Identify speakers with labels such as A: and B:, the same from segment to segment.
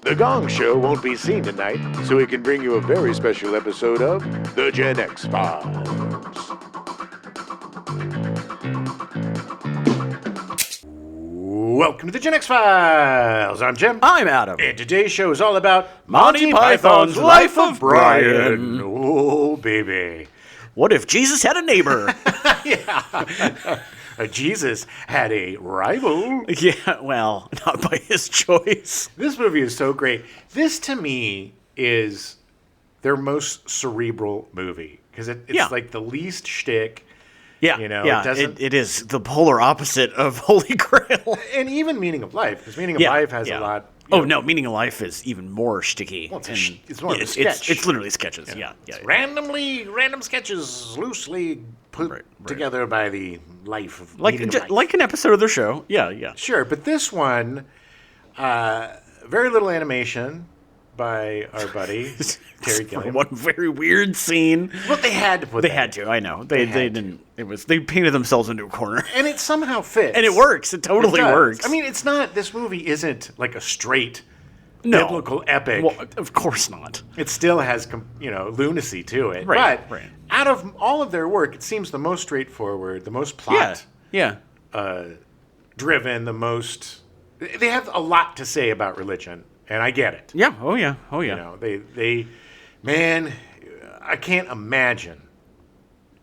A: The Gong Show won't be seen tonight, so we can bring you a very special episode of The Gen X Files. Welcome to The Gen X Files. I'm Jim.
B: I'm Adam.
A: And today's show is all about
B: Monty Python's Life of Brian.
A: Oh, baby.
B: What if Jesus had a neighbor?
A: Yeah. Jesus had a rival.
B: Yeah, well, not by his choice.
A: This movie is so great. This, to me, is their most cerebral movie. Because it's like the least shtick.
B: Yeah,
A: you know,
B: it is the polar opposite of Holy Grail.
A: And even Meaning of Life, because Meaning of Life has a lot.
B: No, Meaning of Life is even more sticky.
A: Well, it's more of a sketch.
B: It's literally sketches. Yeah.
A: Random sketches, loosely put together by the life of Meaning of Life.
B: Like an episode of their show. Yeah.
A: Sure, but this one, very little animation by our buddy Terry Gilliam.
B: One very weird scene.
A: Well, they had to put.
B: They had to. I know. They didn't. They painted themselves into a corner,
A: and it somehow fits.
B: And it works. It totally works.
A: I mean, it's not. This movie isn't like a straight biblical epic.
B: Well, of course not.
A: It still has lunacy to it. Right. But out of all of their work, it seems the most straightforward, the most plot. Driven, the most. They have a lot to say about religion. And I get it.
B: Yeah. Oh yeah.
A: You know, man, I can't imagine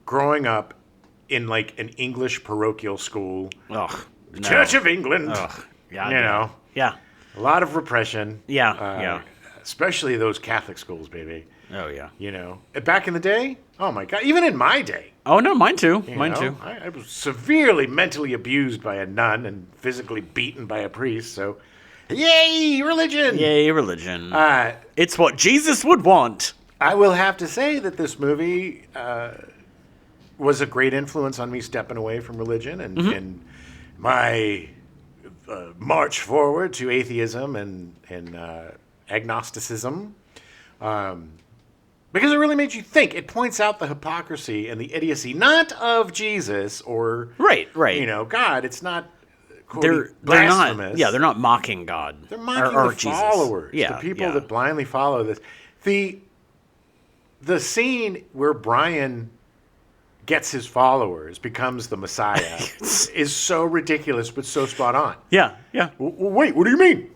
A: growing up in like an English parochial school. Church of England.
B: Yeah.
A: A lot of repression.
B: Yeah.
A: Especially those Catholic schools, baby.
B: Oh yeah.
A: You know, back in the day. Oh my God. Even in my day.
B: Oh no, mine too. Too.
A: I was severely mentally abused by a nun and physically beaten by a priest. So. Yay, religion!
B: Yay, religion. It's what Jesus would want.
A: I will have to say that this movie was a great influence on me stepping away from religion and my march forward to atheism and agnosticism. Because it really made you think. It points out the hypocrisy and the idiocy, not of Jesus or God. It's not...
B: They're not. Yeah, they're not mocking God.
A: They're mocking the
B: Jesus.
A: followers. Yeah, the people that blindly follow this. The scene where Brian gets his followers, becomes the Messiah, is so ridiculous but so spot on.
B: Yeah.
A: Wait, what do you mean?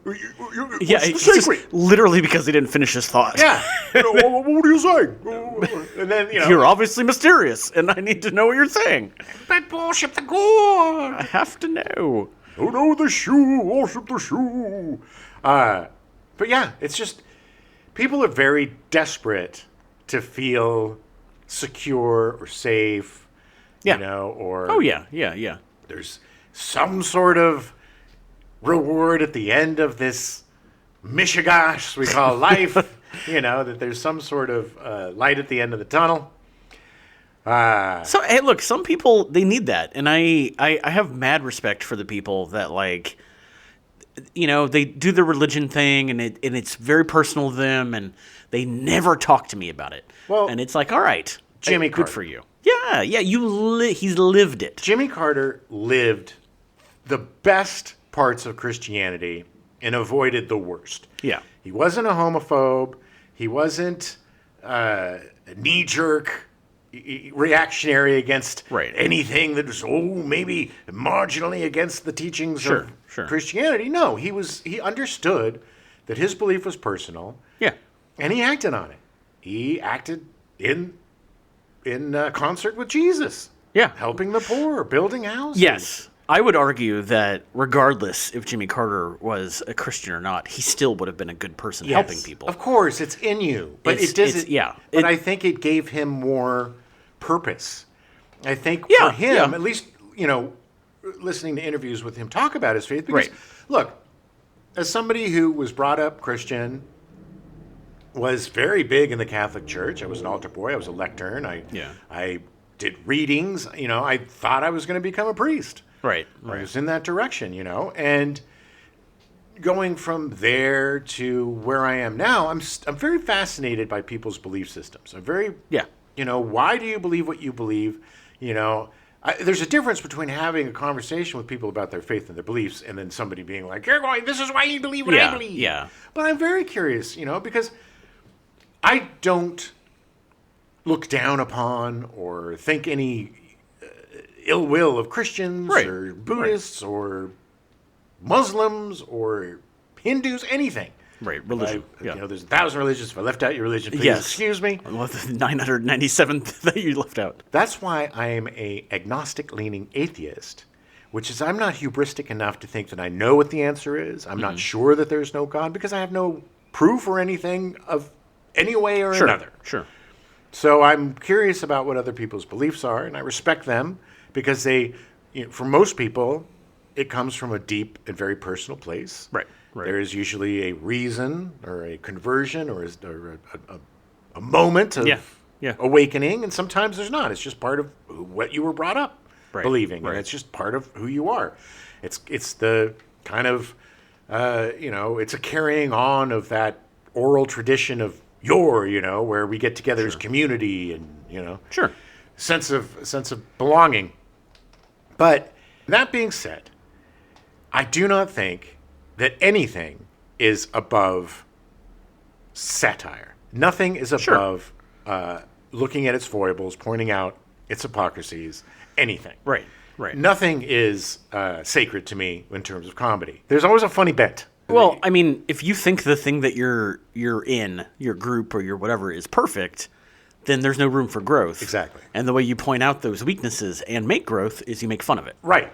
B: It's just literally because he didn't finish his thought.
A: Yeah. What are you saying? And then
B: you're obviously mysterious, and I need to know what you're saying.
A: But worship the gourd.
B: I have to know.
A: Oh no, the shoe, worship the shoe. But yeah, it's just people are very desperate to feel secure or safe. Or there's some sort of reward at the end of this mishigash we call life. That there's some sort of light at the end of the tunnel.
B: So hey, look, some people they need that, and I have mad respect for the people that they do the religion thing, and it's very personal to them, and they never talk to me about it.
A: Well,
B: and it's like, all right,
A: Jimmy Carter.
B: Good for you. Yeah, he's lived it.
A: Jimmy Carter lived the best parts of Christianity and avoided the worst.
B: Yeah,
A: he wasn't a homophobe. He wasn't a knee-jerk reactionary against anything that was maybe marginally against the teachings of Christianity. No, he understood that his belief was personal.
B: Yeah,
A: and he acted on it. He acted in concert with Jesus.
B: Yeah,
A: helping the poor, building houses.
B: Yes. I would argue that regardless if Jimmy Carter was a Christian or not, he still would have been a good person helping people.
A: Of course, it's in you. But it doesn't. But I think it gave him more purpose. I think for him, at least, listening to interviews with him talk about his faith. Because, look, as somebody who was brought up Christian, was very big in the Catholic Church. I was an altar boy. I was a lectern. I did readings. I thought I was going to become a priest.
B: Right.
A: I was in that direction, and going from there to where I am now, I'm very fascinated by people's belief systems. I'm very, why do you believe what you believe? there's a difference between having a conversation with people about their faith and their beliefs, and then somebody being like, "You're going. This is why you believe what I believe."
B: Yeah.
A: But I'm very curious, because I don't look down upon or think any ill will of Christians or Buddhists or Muslims or Hindus, anything.
B: Right, religion.
A: There's 1,000 religions. If I left out your religion, please excuse me.
B: Well, the 997th that you left out.
A: That's why I am a agnostic-leaning atheist, which is I'm not hubristic enough to think that I know what the answer is. I'm not sure that there's no God because I have no proof or anything of any way or another.
B: Sure.
A: So I'm curious about what other people's beliefs are, and I respect them because they, for most people, it comes from a deep and very personal place.
B: Right.
A: There is usually a reason or a conversion or a moment of awakening, and sometimes there's not. It's just part of what you were brought up believing, and it's just part of who you are. It's the kind of, it's a carrying on of that oral tradition of where we get together as community and, sense of belonging. But that being said, I do not think that anything is above satire. Nothing is above looking at its foibles, pointing out its hypocrisies, anything.
B: Right.
A: Nothing is sacred to me in terms of comedy. There's always a funny bit.
B: Well, I mean, if you think the thing that you're in, your group or your whatever, is perfect, then there's no room for growth.
A: Exactly.
B: And the way you point out those weaknesses and make growth is you make fun of it.
A: Right.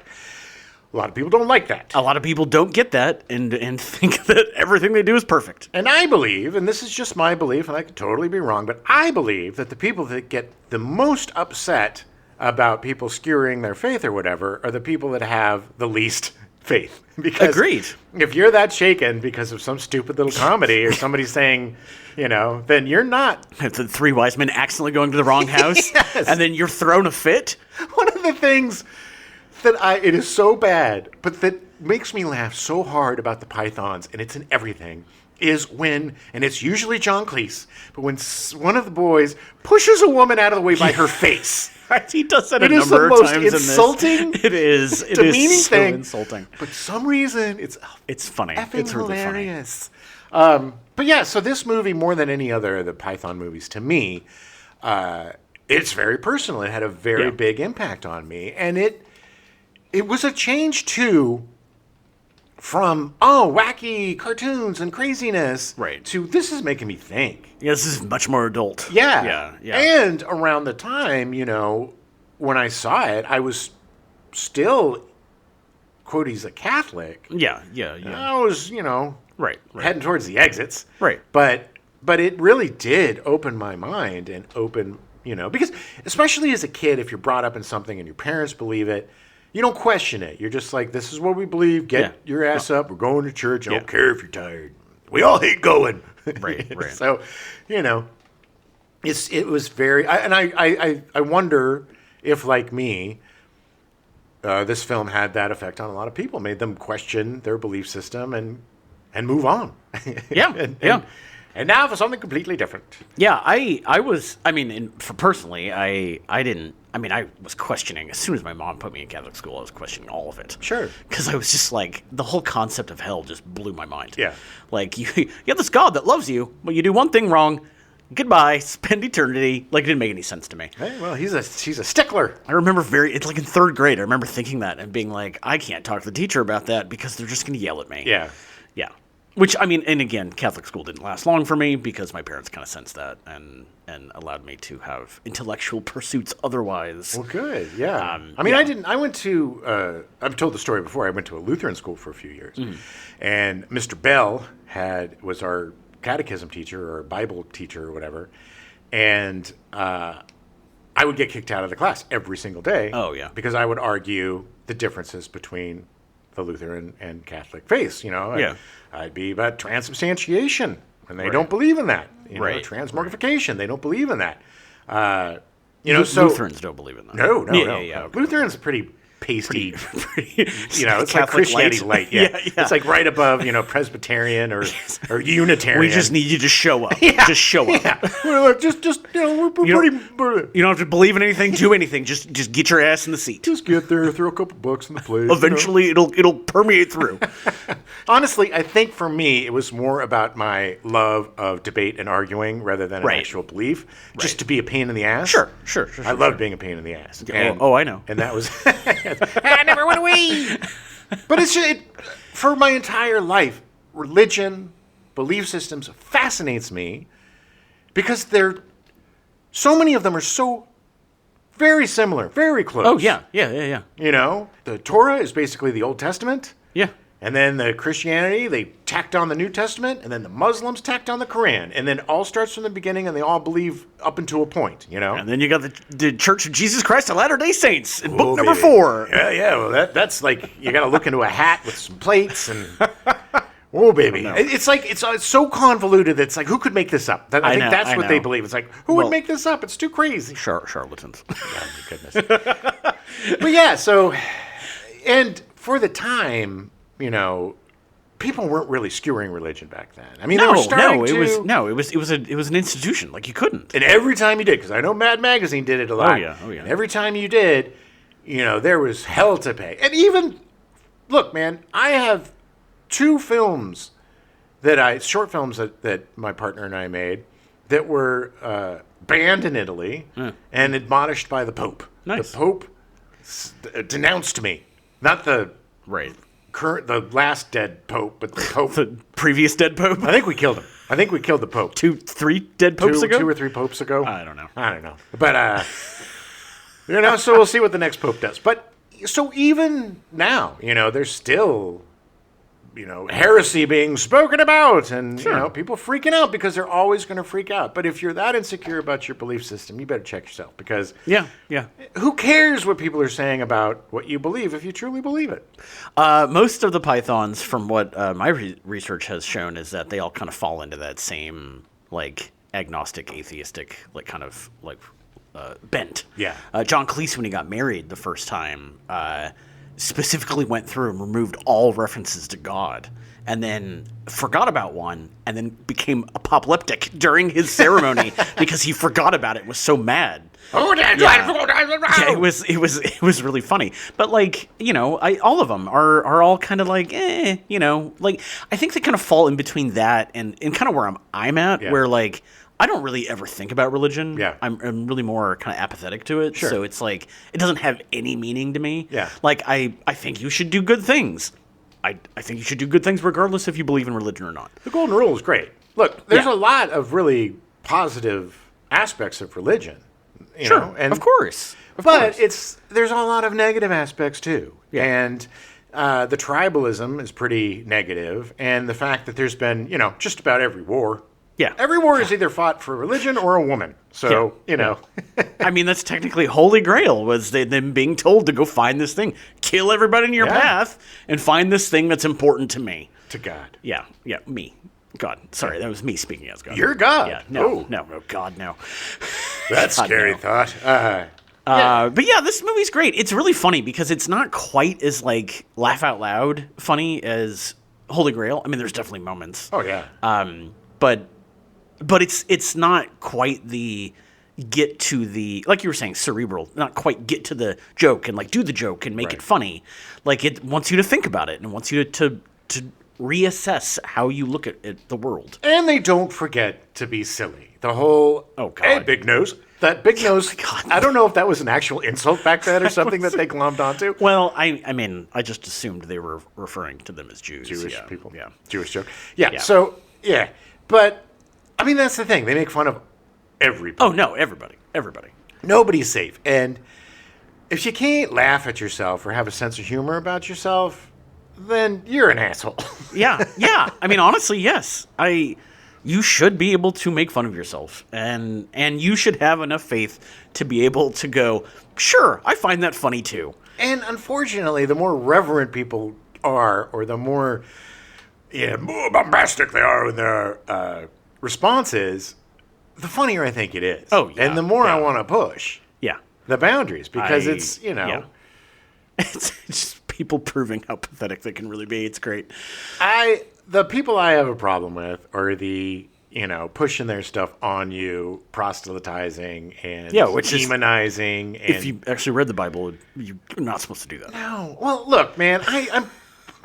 A: A lot of people don't like that.
B: A lot of people don't get that and think that everything they do is perfect.
A: And I believe, and this is just my belief, and I could totally be wrong, but I believe that the people that get the most upset about people skewering their faith or whatever are the people that have the least faith. Because
B: agreed.
A: If you're that shaken because of some stupid little comedy or somebody saying, then you're not.
B: If the three wise men accidentally going to the wrong house and then you're thrown a fit.
A: One of the things that it is so bad, but that makes me laugh so hard about the Pythons, and it's in everything, is when, and it's usually John Cleese, but when one of the boys pushes a woman out of the way by her face.
B: He does that a number of times in this.
A: Insulting,
B: it is
A: demeaning
B: so
A: thing.
B: Insulting.
A: But for some reason, it's
B: funny.
A: Effing
B: It's really
A: hilarious. Funny. But yeah, so this movie, more than any other of the Python movies, to me, it's very personal. It had a very big impact on me, and it was a change, too, from, wacky cartoons and craziness, to this is making me think.
B: Yeah, this is much more adult.
A: Yeah. And around the time, when I saw it, I was still, quote, he's a Catholic.
B: Yeah.
A: I was, heading towards the exits.
B: Right.
A: But it really did open my mind and open, because especially as a kid, if you're brought up in something and your parents believe it, you don't question it. You're just like, this is what we believe. Get your ass up. We're going to church. I don't care if you're tired. We all hate going.
B: Right.
A: So, it was very... I wonder if, like me, this film had that effect on a lot of people. Made them question their belief system and move on. And now for something completely different.
B: Yeah, I was... I mean, personally, I didn't... I mean, I was questioning, as soon as my mom put me in Catholic school, I was questioning all of it.
A: Sure.
B: Because I was just like, the whole concept of hell just blew my mind.
A: Yeah.
B: Like, you have this God that loves you, but you do one thing wrong, goodbye, spend eternity. Like, it didn't make any sense to me.
A: Hey, well, he's a stickler.
B: I remember it's like in third grade, I remember thinking that and being like, I can't talk to the teacher about that because they're just going to yell at me.
A: Yeah.
B: Which, I mean, and again, Catholic school didn't last long for me because my parents kind of sensed that and allowed me to have intellectual pursuits otherwise.
A: Well, good, yeah. I went to, I've told the story before, I went to a Lutheran school for a few years. And Mr. Bell was our catechism teacher or Bible teacher or whatever. And I would get kicked out of the class every single day.
B: Oh, yeah.
A: Because I would argue the differences between the Lutheran and Catholic faiths, I'd be about transubstantiation, and they don't believe in that. Transmogrification, they don't believe in that. So
B: Lutherans don't believe in that.
A: No. Lutherans are pretty pasty.
B: Pretty
A: You know, it's
B: Catholic
A: like Christianity
B: light.
A: light. Yeah.
B: Yeah.
A: It's like right above, Presbyterian or Unitarian.
B: We just need you to show up. Just show up.
A: Yeah. We're like, just we're pretty.
B: You don't have to believe in anything, do anything. Just get your ass in the seat.
A: Just get there, throw a couple bucks in the plate.
B: Eventually, it'll permeate through.
A: Honestly, I think for me, it was more about my love of debate and arguing rather than an actual belief. Just to be a pain in the ass.
B: Sure.
A: I love being a pain in the ass. And,
B: I know.
A: And that was. I never went away. But for my entire life, religion, belief systems fascinates me because so many of them are so very similar, very close.
B: Oh, yeah.
A: The Torah is basically the Old Testament.
B: Yeah.
A: And then the Christianity, they tacked on the New Testament, and then the Muslims tacked on the Quran. And then it all starts from the beginning, and they all believe up until a point,
B: And then you got the Church of Jesus Christ of Latter-day Saints in book number
A: baby.
B: 4.
A: Yeah, well, that's like, you got to look into a hat with some plates, and... Oh, baby.
B: No.
A: It's like, it's so convoluted that it's like, who could make this up? I think that's what they believe. It's like, who would make this up? It's too crazy.
B: Charlatans.
A: Oh, my goodness. But yeah, so, and for the time, people weren't really skewering religion back then. I mean, they were starting
B: it was an institution. Like, you couldn't.
A: And every time you did, because I know Mad Magazine did it a lot.
B: Oh, yeah.
A: And every time you did, there was hell to pay. And even, look, man, I have 2 films short films that my partner and I made that were banned in Italy and admonished by the Pope.
B: Nice.
A: The Pope denounced me. Not the the last dead Pope, but the Pope.
B: The previous dead Pope?
A: I think we killed him. I think we killed the Pope.
B: 3 dead popes ago?
A: 2 or 3 popes ago?
B: I don't know.
A: But, so we'll see what the next Pope does. But, so even now, there's still... heresy being spoken about and, people freaking out because they're always going to freak out. But if you're that insecure about your belief system, you better check yourself because who cares what people are saying about what you believe if you truly believe it?
B: Most of the pythons, from what my research has shown, is that they all kind of fall into that same, agnostic, atheistic, bent.
A: Yeah.
B: John Cleese, when he got married the first time, specifically went through and removed all references to God and then forgot about one and then became apoplectic during his ceremony because he forgot about it, was so mad. It was really funny. But all of them are all kind of I think they kind of fall in between that and kind of where I'm at, where I don't really ever think about religion.
A: Yeah.
B: I'm really more kind of apathetic to it.
A: Sure.
B: So it's it doesn't have any meaning to me.
A: Yeah.
B: I think you should do good things. I think you should do good things regardless if you believe in religion or not.
A: The golden rule is great. Look, there's a lot of really positive aspects of religion.
B: Sure, of course.
A: But there's a lot of negative aspects too. Yeah. And the tribalism is pretty negative. And the fact that there's been, just about every war.
B: Yeah.
A: Every war is either fought for religion or a woman. So,
B: I mean, that's technically Holy Grail, was them being told to go find this thing. Kill everybody in your path and find this thing that's important to me.
A: To God.
B: Yeah, me. God. Sorry, that was me speaking as God.
A: You're God.
B: Yeah, no, God, no.
A: That's a scary thought.
B: But yeah, this movie's great. It's really funny because it's not quite as laugh out loud funny as Holy Grail. I mean, there's definitely moments.
A: Oh yeah.
B: But it's not quite the get to the, like you were saying, cerebral, not quite get to the joke and do the joke and make it funny. It wants you to think about it and wants you to reassess how you look at the world.
A: And they don't forget to be silly. The whole, hey, big nose. That big nose, I don't know if that was an actual insult back then or something that they glommed onto.
B: Well, I mean, I just assumed they were referring to them as Jews.
A: Jewish people.
B: Yeah.
A: Jewish joke. Yeah. So, yeah. But, I mean, that's the thing. They make fun of everybody.
B: Oh, no, everybody.
A: Nobody's safe. And if you can't laugh at yourself or have a sense of humor about yourself, then you're an asshole.
B: Yeah. I mean, honestly, yes. You should be able to make fun of yourself, and you should have enough faith to be able to go, sure, I find that funny too.
A: And unfortunately, the more reverent people are, or the more bombastic they are in their responses, the funnier I think it is.
B: Oh, yeah.
A: And the more I want to push the boundaries, because it's,
B: It's just people proving how pathetic they can really be. It's great.
A: The people I have a problem with are the, pushing their stuff on you, proselytizing and
B: which is-
A: demonizing. And
B: If you actually read the Bible, you're not supposed to do that.
A: no, well, look, man, I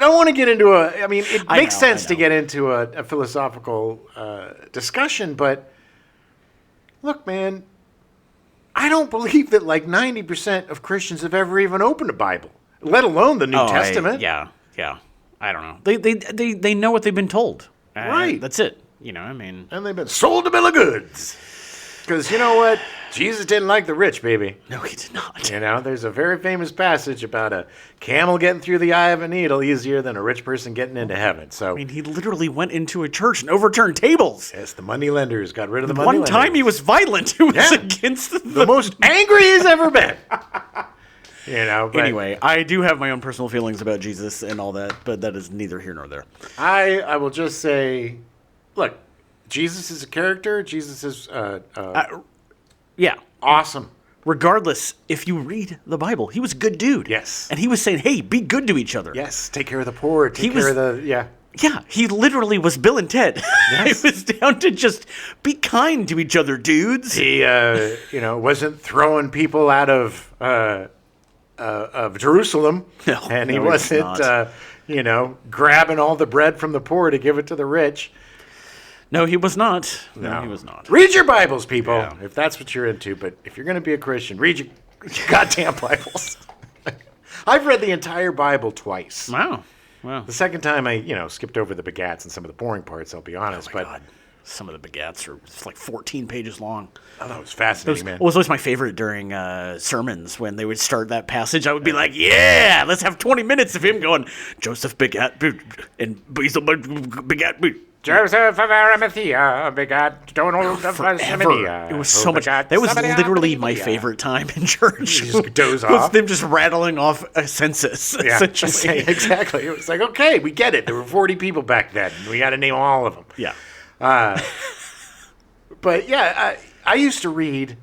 A: don't want to get into it makes sense to
B: know.
A: get into a philosophical discussion, but look, man, I don't believe that like 90% of Christians have ever even opened a Bible, let alone the New Testament.
B: Yeah. I don't know. They know what they've been told.
A: Right.
B: That's it.
A: And they've been sold a bill of goods. Because you know what? Jesus didn't like the rich, baby.
B: No, he did not.
A: There's a very famous passage about a camel getting through the eye of a needle easier than a rich person getting into heaven. So,
B: He literally went into a church and overturned tables.
A: yes, the money lenders got rid of the money
B: One
A: lenders.
B: time he was violent. He was
A: Yeah.
B: against
A: the most angry he's ever been. But
B: Anyway, I do have my own personal feelings about Jesus and all that, but that is neither here nor there.
A: I will just say, look, Jesus is a character. Jesus is
B: Yeah.
A: awesome.
B: Regardless, if you read the Bible, he was a good dude.
A: Yes.
B: And he was saying, hey, be good to each other.
A: Yes, take care of the poor. Take
B: He
A: care
B: was-
A: of the
B: Yeah, he literally was Bill and Ted.
A: Yes.
B: It was down to just be kind to each other, dudes.
A: He wasn't throwing people out of Jerusalem,
B: No,
A: and he
B: no, he was
A: wasn't grabbing all the bread from the poor to give it to the rich.
B: No, he was not. No, he was not.
A: Read your Bibles, people,
B: Yeah.
A: if that's what you're into. But if you're going to be a Christian, read your goddamn Bibles. I've read the entire Bible twice.
B: Wow.
A: The second time I, skipped over the begats and some of the boring parts, I'll be honest.
B: Oh my God. Some of the begats are it's like 14 pages long.
A: I thought it was fascinating, man.
B: It was always my favorite during sermons when they would start that passage. I would be like, yeah, let's have 20 minutes of him going, Joseph begat and Basil begat.
A: Joseph of Arimathea begat Donald of
B: Forever. It was so much. That was literally my favorite time in church.
A: You just doze
B: was
A: off.
B: them just rattling off a census,
A: Yeah,
B: essentially.
A: exactly. It was like, okay, we get it. There were 40 people back then. We got to name all of them.
B: Yeah.
A: But yeah, I used to read,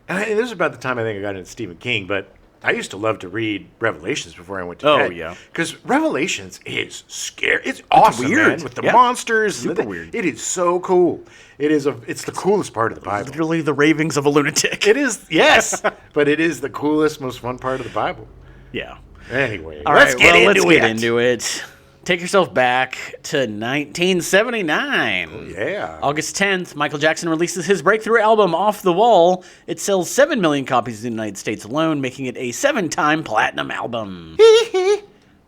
A: and this was about the time I think I got into Stephen King, but I used to love to read Revelations before I went to bed.
B: Oh, yeah.
A: Because Revelations is scary. It's awesome,
B: weird.
A: man, with the
B: Yeah.
A: monsters.
B: Super weird.
A: It is so cool. It's the coolest part of the Bible.
B: Literally the ravings of a lunatic.
A: It is, yes, but it is the coolest, most fun part of the Bible.
B: Yeah.
A: Anyway,
B: Let's get
A: it.
B: into it. Take yourself back to 1979.
A: Yeah.
B: August 10th, Michael Jackson releases his breakthrough album, Off the Wall. It sells 7 million copies in the United States alone, making it a 7-time platinum album.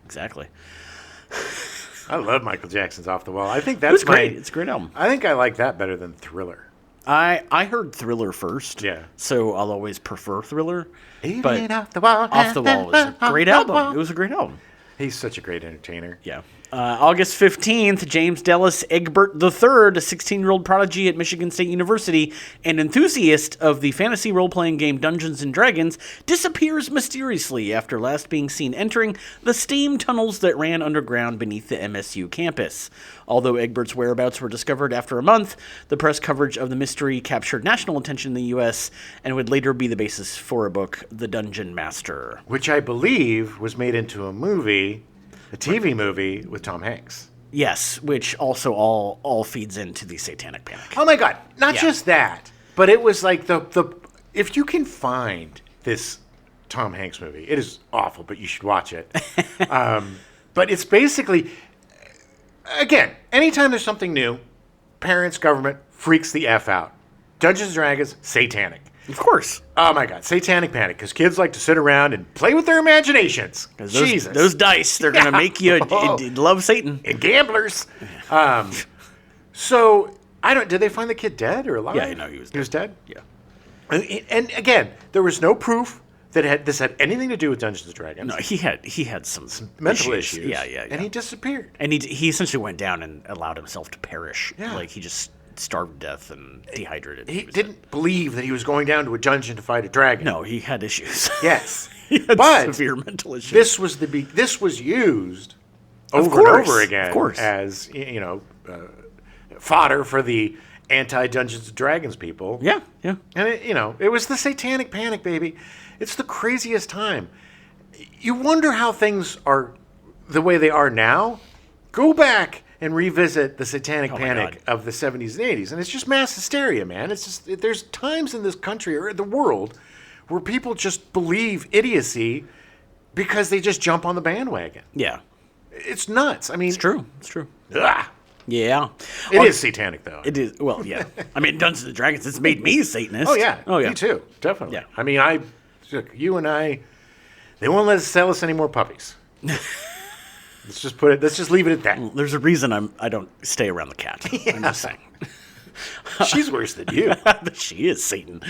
B: Exactly.
A: I love Michael Jackson's Off the Wall. I think
B: It
A: that's
B: was great. It's a great album.
A: I think I like that better than Thriller.
B: I heard Thriller first.
A: Yeah.
B: So I'll always prefer Thriller.
A: Even
B: But
A: Off the Wall.
B: Off the Wall was a great album. It was a great album.
A: He's such a great entertainer.
B: Yeah. August 15th, James Dallas Egbert III, a 16-year-old prodigy at Michigan State University and enthusiast of the fantasy role-playing game Dungeons & Dragons, disappears mysteriously after last being seen entering the steam tunnels that ran underground beneath the MSU campus. Although Egbert's whereabouts were discovered after a month, the press coverage of the mystery captured national attention in the U.S. and would later be the basis for a book, The Dungeon Master.
A: Which I believe was made into a movie, a TV movie with Tom Hanks.
B: Yes, which also all feeds into the Satanic Panic.
A: Oh my God! Not
B: Yeah.
A: just that, but it was like the if you can find this Tom Hanks movie, it is awful, but you should watch it. But it's basically, again, anytime there's something new, parents, government freaks the F out. Dungeons and Dragons, satanic.
B: Of course.
A: Oh my God, Satanic Panic, because kids like to sit around and play with their imaginations. Jesus.
B: Those dice, they're going to make you love Satan.
A: And gamblers. So, did they find the kid dead or alive?
B: Yeah, no, he was dead.
A: He was dead?
B: Yeah.
A: And again, there was no proof that this had anything to do with Dungeons and Dragons.
B: No, he had some
A: mental issues.
B: Yeah.
A: And he disappeared.
B: And he essentially went down and allowed himself to perish.
A: Yeah.
B: Like, he just starved to death and dehydrated.
A: He
B: was
A: didn't believe that he was going down to a dungeon to fight a dragon.
B: No, he had issues.
A: Yes.
B: He had
A: But
B: severe mental issues.
A: this was used over
B: course,
A: and over again
B: of course.
A: as fodder for the anti-Dungeons and Dragons people.
B: Yeah.
A: And it was the Satanic Panic, baby. It's the craziest time. you wonder how things are the way they are now. Go back and revisit the satanic panic of the 70s and 80s. And it's just mass hysteria, man. It's just, there's times in this country or the world where people just believe idiocy because they just jump on the bandwagon.
B: Yeah.
A: It's nuts. I mean,
B: It's true. It's true.
A: ugh.
B: Yeah.
A: It is satanic, though.
B: It is. Well, yeah. I mean, Dungeons and Dragons, it's made me a Satanist.
A: Oh, yeah.
B: Oh, yeah.
A: Me too. Definitely.
B: Yeah.
A: I mean, look, you and I, they won't let us sell us any more puppies. Let's just leave it at that.
B: There's a reason I don't stay around the cat. I'm just saying.
A: She's worse than you.
B: She is Satan.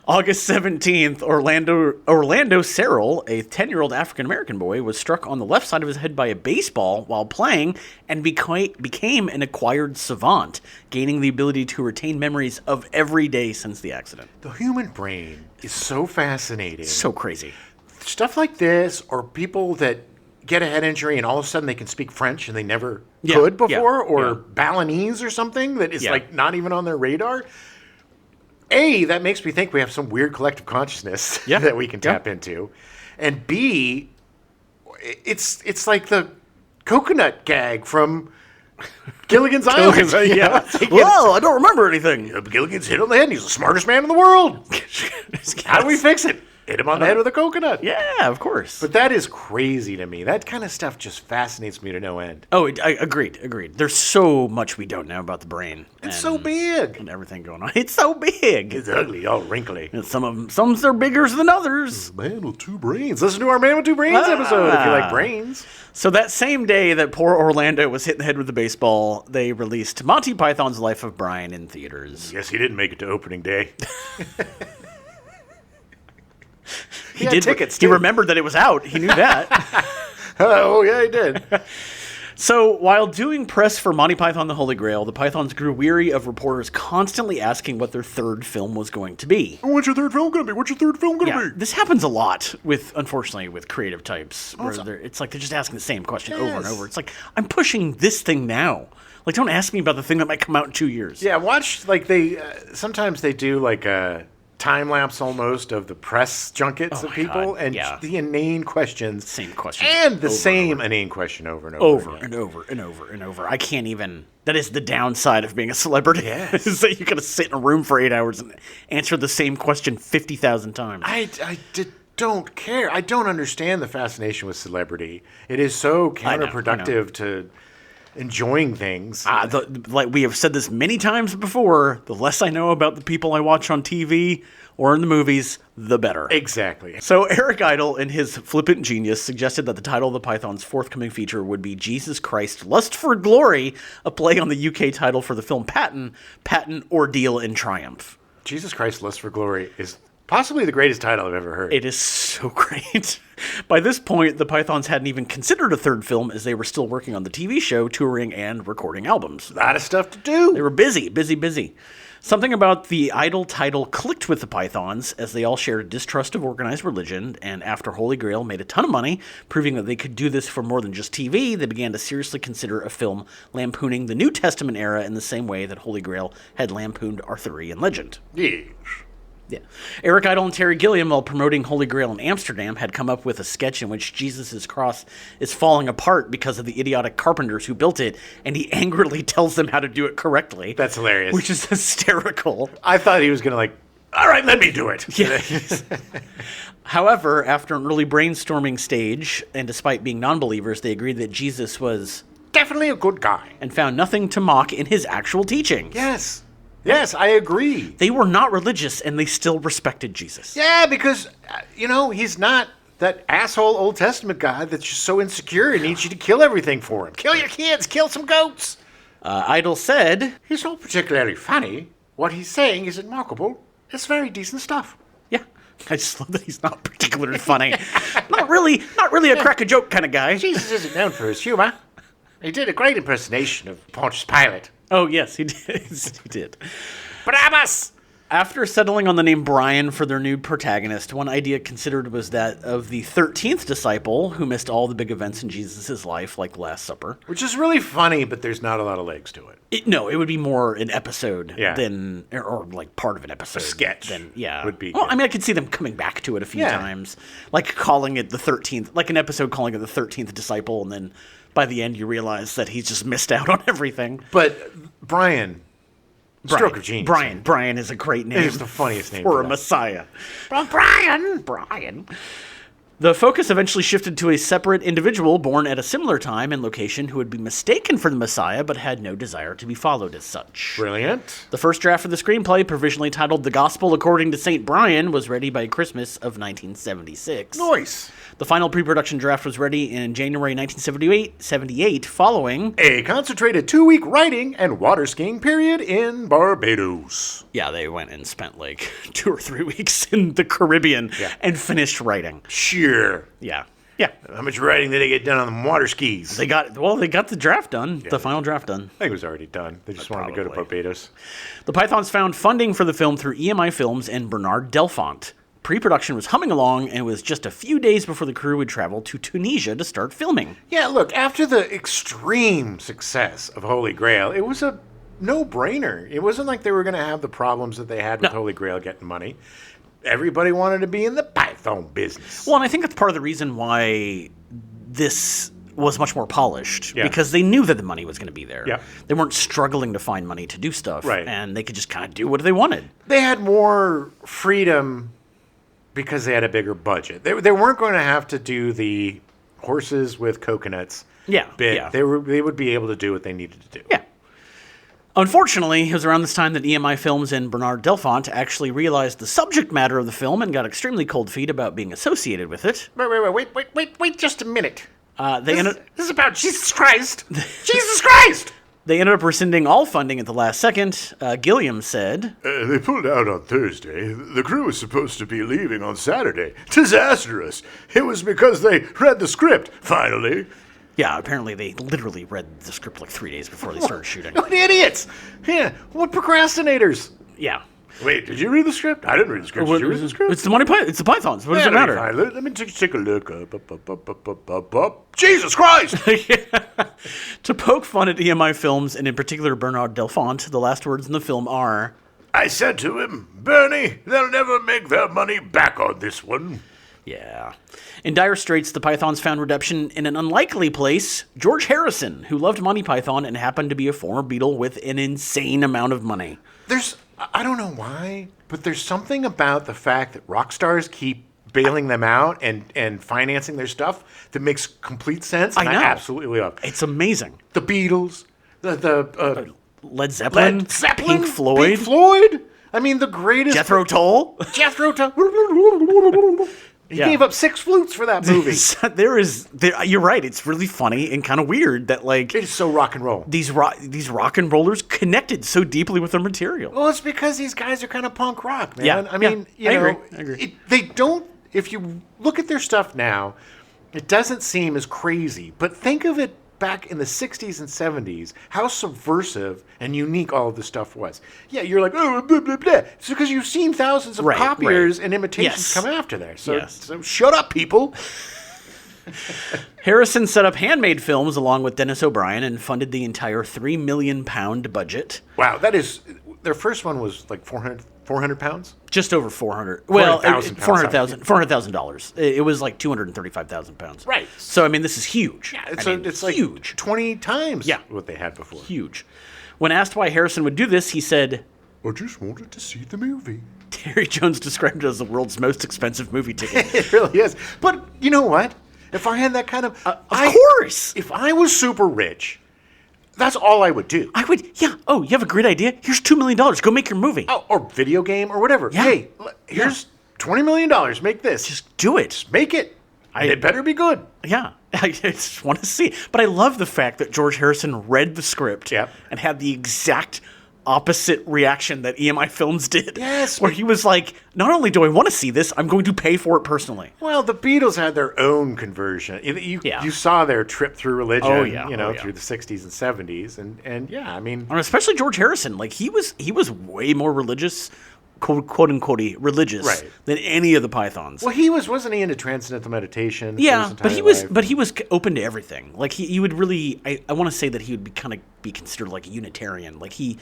B: August 17th, Orlando Serrell, a 10-year-old African-American boy, was struck on the left side of his head by a baseball while playing and became an acquired savant, gaining the ability to retain memories of every day since the accident.
A: The human brain is so fascinating.
B: So crazy.
A: Stuff like this, or people that get a head injury and all of a sudden they can speak French and they never
B: Yeah,
A: could before,
B: yeah,
A: or
B: yeah.
A: Balinese or something that is
B: Yeah.
A: like not even on their radar. A, that makes me think we have some weird collective consciousness
B: Yeah,
A: that we can
B: yeah.
A: tap into. And B, it's like the coconut gag from Gilligan's Island.
B: Yeah. Whoa, I don't remember anything.
A: Gilligan's hit on the head and he's the smartest man in the world. How do we fix it? Hit him on the head with a coconut.
B: Yeah, of course.
A: But that is crazy to me. That kind of stuff just fascinates me to no end.
B: Oh, I agreed. There's so much we don't know about the brain.
A: It's so big.
B: And everything going on. It's so big.
A: It's ugly, all wrinkly.
B: And some are bigger than others.
A: Man with two brains. Listen to our Man with Two Brains episode if you like brains.
B: So that same day that poor Orlando was hit in the head with the baseball, they released Monty Python's Life of Brian in theaters.
A: Yes, he didn't make it to opening day.
B: He did
A: tickets.
B: He
A: too.
B: remembered that it was out. He knew that.
A: Oh, yeah, he did.
B: So while doing press for Monty Python the Holy Grail, the Pythons grew weary of reporters constantly asking what their third film was going to be.
A: What's your third film going to be? What's your third film going to
B: Yeah,
A: be?
B: this happens a lot unfortunately, with creative types. Where it's like they're just asking the same question over and
A: Yes.
B: over. It's like, I'm pushing this thing now. Like, don't ask me about the thing that might come out in 2 years.
A: Yeah, watch, like, sometimes they do, like, a time-lapse almost of the press junkets of people.
B: God,
A: And
B: yeah.
A: the inane questions.
B: Same question.
A: And the same inane question over and over
B: Over
A: again.
B: and over and over and over. I can't even. That is the downside of being a celebrity.
A: Yes.
B: Is that you gotta sit in a room for 8 hours and answer the same question 50,000 times.
A: Don't care. I don't understand the fascination with celebrity. It is so
B: I know.
A: counterproductive to enjoying things.
B: Like we have said this many times before, the less I know about the people I watch on TV or in the movies, the better.
A: Exactly.
B: So Eric Idle, in his flippant genius, suggested that the title of the Python's forthcoming feature would be Jesus Christ Lust for Glory, a play on the UK title for the film Patton, Ordeal in Triumph.
A: Jesus Christ, Lust for Glory is possibly the greatest title I've ever heard.
B: It is so great. By this point, the Pythons hadn't even considered a third film as they were still working on the TV show, touring, and recording albums.
A: A lot of stuff to do.
B: They were busy. Something about the Idol title clicked with the Pythons, as they all shared a distrust of organized religion, and after Holy Grail made a ton of money, proving that they could do this for more than just TV, they began to seriously consider a film lampooning the New Testament era in the same way that Holy Grail had lampooned Arthurian legend.
A: Yes.
B: Yeah. Eric Idle and Terry Gilliam, while promoting Holy Grail in Amsterdam, had come up with a sketch in which Jesus' cross is falling apart because of the idiotic carpenters who built it, and he angrily tells them how to do it correctly.
A: That's hilarious.
B: Which is hysterical.
A: I thought he was going to all right, let me do it.
B: Yeah. However, after an early brainstorming stage, and despite being non-believers, they agreed that Jesus was
A: Definitely a good guy.
B: and found nothing to mock in his actual teaching.
A: Yes. Yes, I agree.
B: They were not religious, and they still respected Jesus.
A: Yeah, because, he's not that asshole Old Testament guy that's just so insecure and needs you to kill everything for him. Kill your kids, kill some goats.
B: Idle said,
A: He's not particularly funny. What he's saying isn't mockable. It's very decent stuff.
B: yeah, I just love that he's not particularly funny. not really a crack a joke kind of guy.
A: Jesus isn't known for his humor. He did a great impersonation of Pontius Pilate.
B: Oh, yes, he did. He did.
A: Barabbas!
B: After settling on the name Brian for their new protagonist, one idea considered was that of the 13th disciple who missed all the big events in Jesus' life, like the Last Supper.
A: Which is really funny, but there's not a lot of legs to it.
B: No, it would be more an episode
A: Yeah.
B: than, or like part of an episode.
A: A sketch
B: Than, yeah.
A: would be
B: Well,
A: good.
B: I mean, I could see them coming back to it a few
A: Yeah.
B: times. Like calling it the 13th, like an episode calling it the 13th disciple, and then by the end you realize that he's just missed out on everything.
A: But Brian, stroke of genius.
B: Brian is a great name.
A: It is the funniest name
B: for
A: for
B: a
A: that.
B: Messiah. Brian. The focus eventually shifted to a separate individual born at a similar time and location who would be mistaken for the Messiah but had no desire to be followed as such.
A: Brilliant.
B: The first draft of the screenplay, provisionally titled The Gospel According to St. Brian, was ready by Christmas of 1976.
A: Nice.
B: The final pre-production draft was ready in January 1978, following...
A: A concentrated 2-week writing and water skiing period in Barbados.
B: Yeah, they went and spent like 2 or 3 weeks in the Caribbean and finished writing.
A: Sure.
B: Yeah.
A: How much writing did they get done on the water skis?
B: They got the draft done, the final draft done.
A: I think it was already done. They just wanted to go to
B: Probably.
A: Barbados.
B: The Pythons found funding for the film through EMI Films and Bernard Delfont. Pre-production was humming along, and it was just a few days before the crew would travel to Tunisia to start filming.
A: Yeah, look, after the extreme success of Holy Grail, it was a no-brainer. It wasn't like they were going to have the problems that they had with Holy Grail getting money. Everybody wanted to be in the Python business.
B: Well, and I think that's part of the reason why this was much more polished,
A: Yeah.
B: because they knew that the money was going to be there.
A: Yeah.
B: They weren't struggling to find money to do stuff,
A: Right.
B: and they could just kind of do what they wanted.
A: They had more freedom because they had a bigger budget. They weren't going to have to do the horses with coconuts bit.
B: Yeah.
A: They would be able to do what they needed to do.
B: Yeah. Unfortunately, it was around this time that EMI Films and Bernard Delfont actually realized the subject matter of the film and got extremely cold feet about being associated with it.
A: Wait just a minute.
B: This
A: is about Jesus Christ. Jesus Christ!
B: They ended up rescinding all funding at the last second. Gilliam said,
C: They pulled out on Thursday. The crew was supposed to be leaving on Saturday. Disastrous. It was because they read the script, finally.
B: yeah, apparently they literally read the script like 3 days before they started shooting.
A: What idiots! Yeah, what procrastinators?
B: Yeah.
C: Wait, did you read the script? I didn't read the script. Did you read the script?
B: It's the It's the Pythons. What does it matter?
C: Fine. Let me take a look. Jesus Christ!
B: To poke fun at EMI Films, and in particular Bernard Delfont, the last words in the film are,
C: I said to him, Bernie, they'll never make their money back on this one.
B: yeah. In dire straits, the Pythons found redemption in an unlikely place, George Harrison, who loved Monty Python and happened to be a former Beatle with an insane amount of money.
A: I don't know why, but there's something about the fact that rock stars keep bailing them out and financing their stuff that makes complete sense. And
B: I know.
A: I absolutely love
B: It's amazing.
A: the Beatles,
B: Led Zeppelin,
A: Led Zeppelin,
B: Pink Floyd,
A: Pink Floyd. I mean, the greatest.
B: Jethro Tull.
A: Jethro Tull. He
B: Yeah.
A: gave up 6 flutes for that movie.
B: You're right. It's really funny and kind of weird that like
A: It is so rock and roll.
B: these rock and rollers connected so deeply with their material.
A: Well, it's because these guys are kind of punk rock, man.
B: Yeah,
A: I mean,
B: yeah,
A: you
B: I
A: know,
B: agree.
A: They don't. If you look at their stuff now, it doesn't seem as crazy. But think of it back in the 60s and 70s, how subversive and unique all of this stuff was. Yeah, you're like, oh, blah, blah, blah. It's because you've seen thousands of
B: Right,
A: copiers
B: right.
A: and imitations
B: Yes.
A: come after there. So,
B: Yes.
A: so shut up, people.
B: Harrison set up Handmade Films along with Dennis O'Brien and funded the entire £3 million budget.
A: Wow, that is. Their first one was like 400 pounds?
B: Just over 400. Well,
A: £400,000.
B: $400,000. It was like 235,000 pounds.
A: Right.
B: So I mean, this is huge.
A: Yeah,
B: It's
A: like
B: huge.
A: 20 times
B: Yeah.
A: what they had before.
B: Huge. When asked why Harrison would do this, he said,
C: I just wanted to see the movie.
B: Terry Jones described it as the world's most expensive movie ticket.
A: It really is. But you know what? If I had that kind of...
B: Of course.
A: If I was super rich, that's all I would do.
B: I would, yeah. Oh, you have a great idea? Here's $2 million. Go make your movie.
A: Oh, or video game or whatever.
B: Yeah.
A: Hey, here's $20 million. Make this.
B: Just do it.
A: Make it. It better be good.
B: Yeah. I just want to see. But I love the fact that George Harrison read the script
A: Yep.
B: and had the exact opposite reaction that EMI Films did.
A: Yes.
B: Where he was like, not only do I want to see this, I'm going to pay for it personally.
A: Well, the Beatles had their own conversion. You saw their trip through religion,
B: Oh, yeah.
A: through the 60s and 70s. And yeah, I mean...
B: And especially George Harrison. Like, he was way more religious quote unquote religious
A: Right.
B: than any of the Pythons.
A: Well, wasn't he into transcendental meditation? for
B: Yeah,
A: his
B: but
A: entire life?
B: he was open to everything. Like he would really, I want to say that he would be considered like a Unitarian. Like he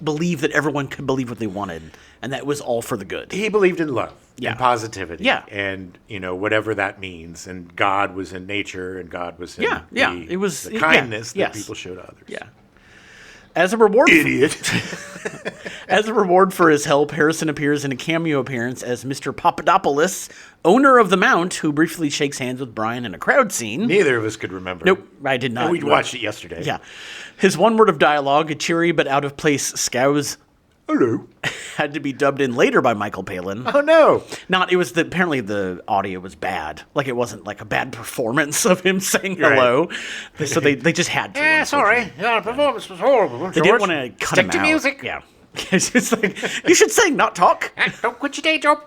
B: believed that everyone could believe what they wanted, and that was all for the good.
A: He believed in love
B: Yeah.
A: and positivity.
B: Yeah.
A: And, whatever that means. And God was in nature and God was in
B: It was
A: the kindness that
B: yes.
A: people showed others.
B: Yeah. As a reward,
A: Idiot.
B: As a reward for his help, Harrison appears in a cameo appearance as Mr. Papadopoulos, owner of the Mount, who briefly shakes hands with Brian in a crowd scene.
A: Neither of us could remember.
B: Nope, I did not.
A: And we watched it yesterday.
B: Yeah. His one word of dialogue, a cheery but out of place scouse,
A: Hello.
B: had to be dubbed in later by Michael Palin.
A: Oh, no.
B: Apparently the audio was bad. Like it wasn't like a bad performance of him saying hello. So they just had to.
A: Yeah, sorry. Your performance was horrible.
B: They didn't want to cut him out.
A: Stick to music.
B: Yeah. It's like, you should sing, not talk.
A: Don't quit your day job.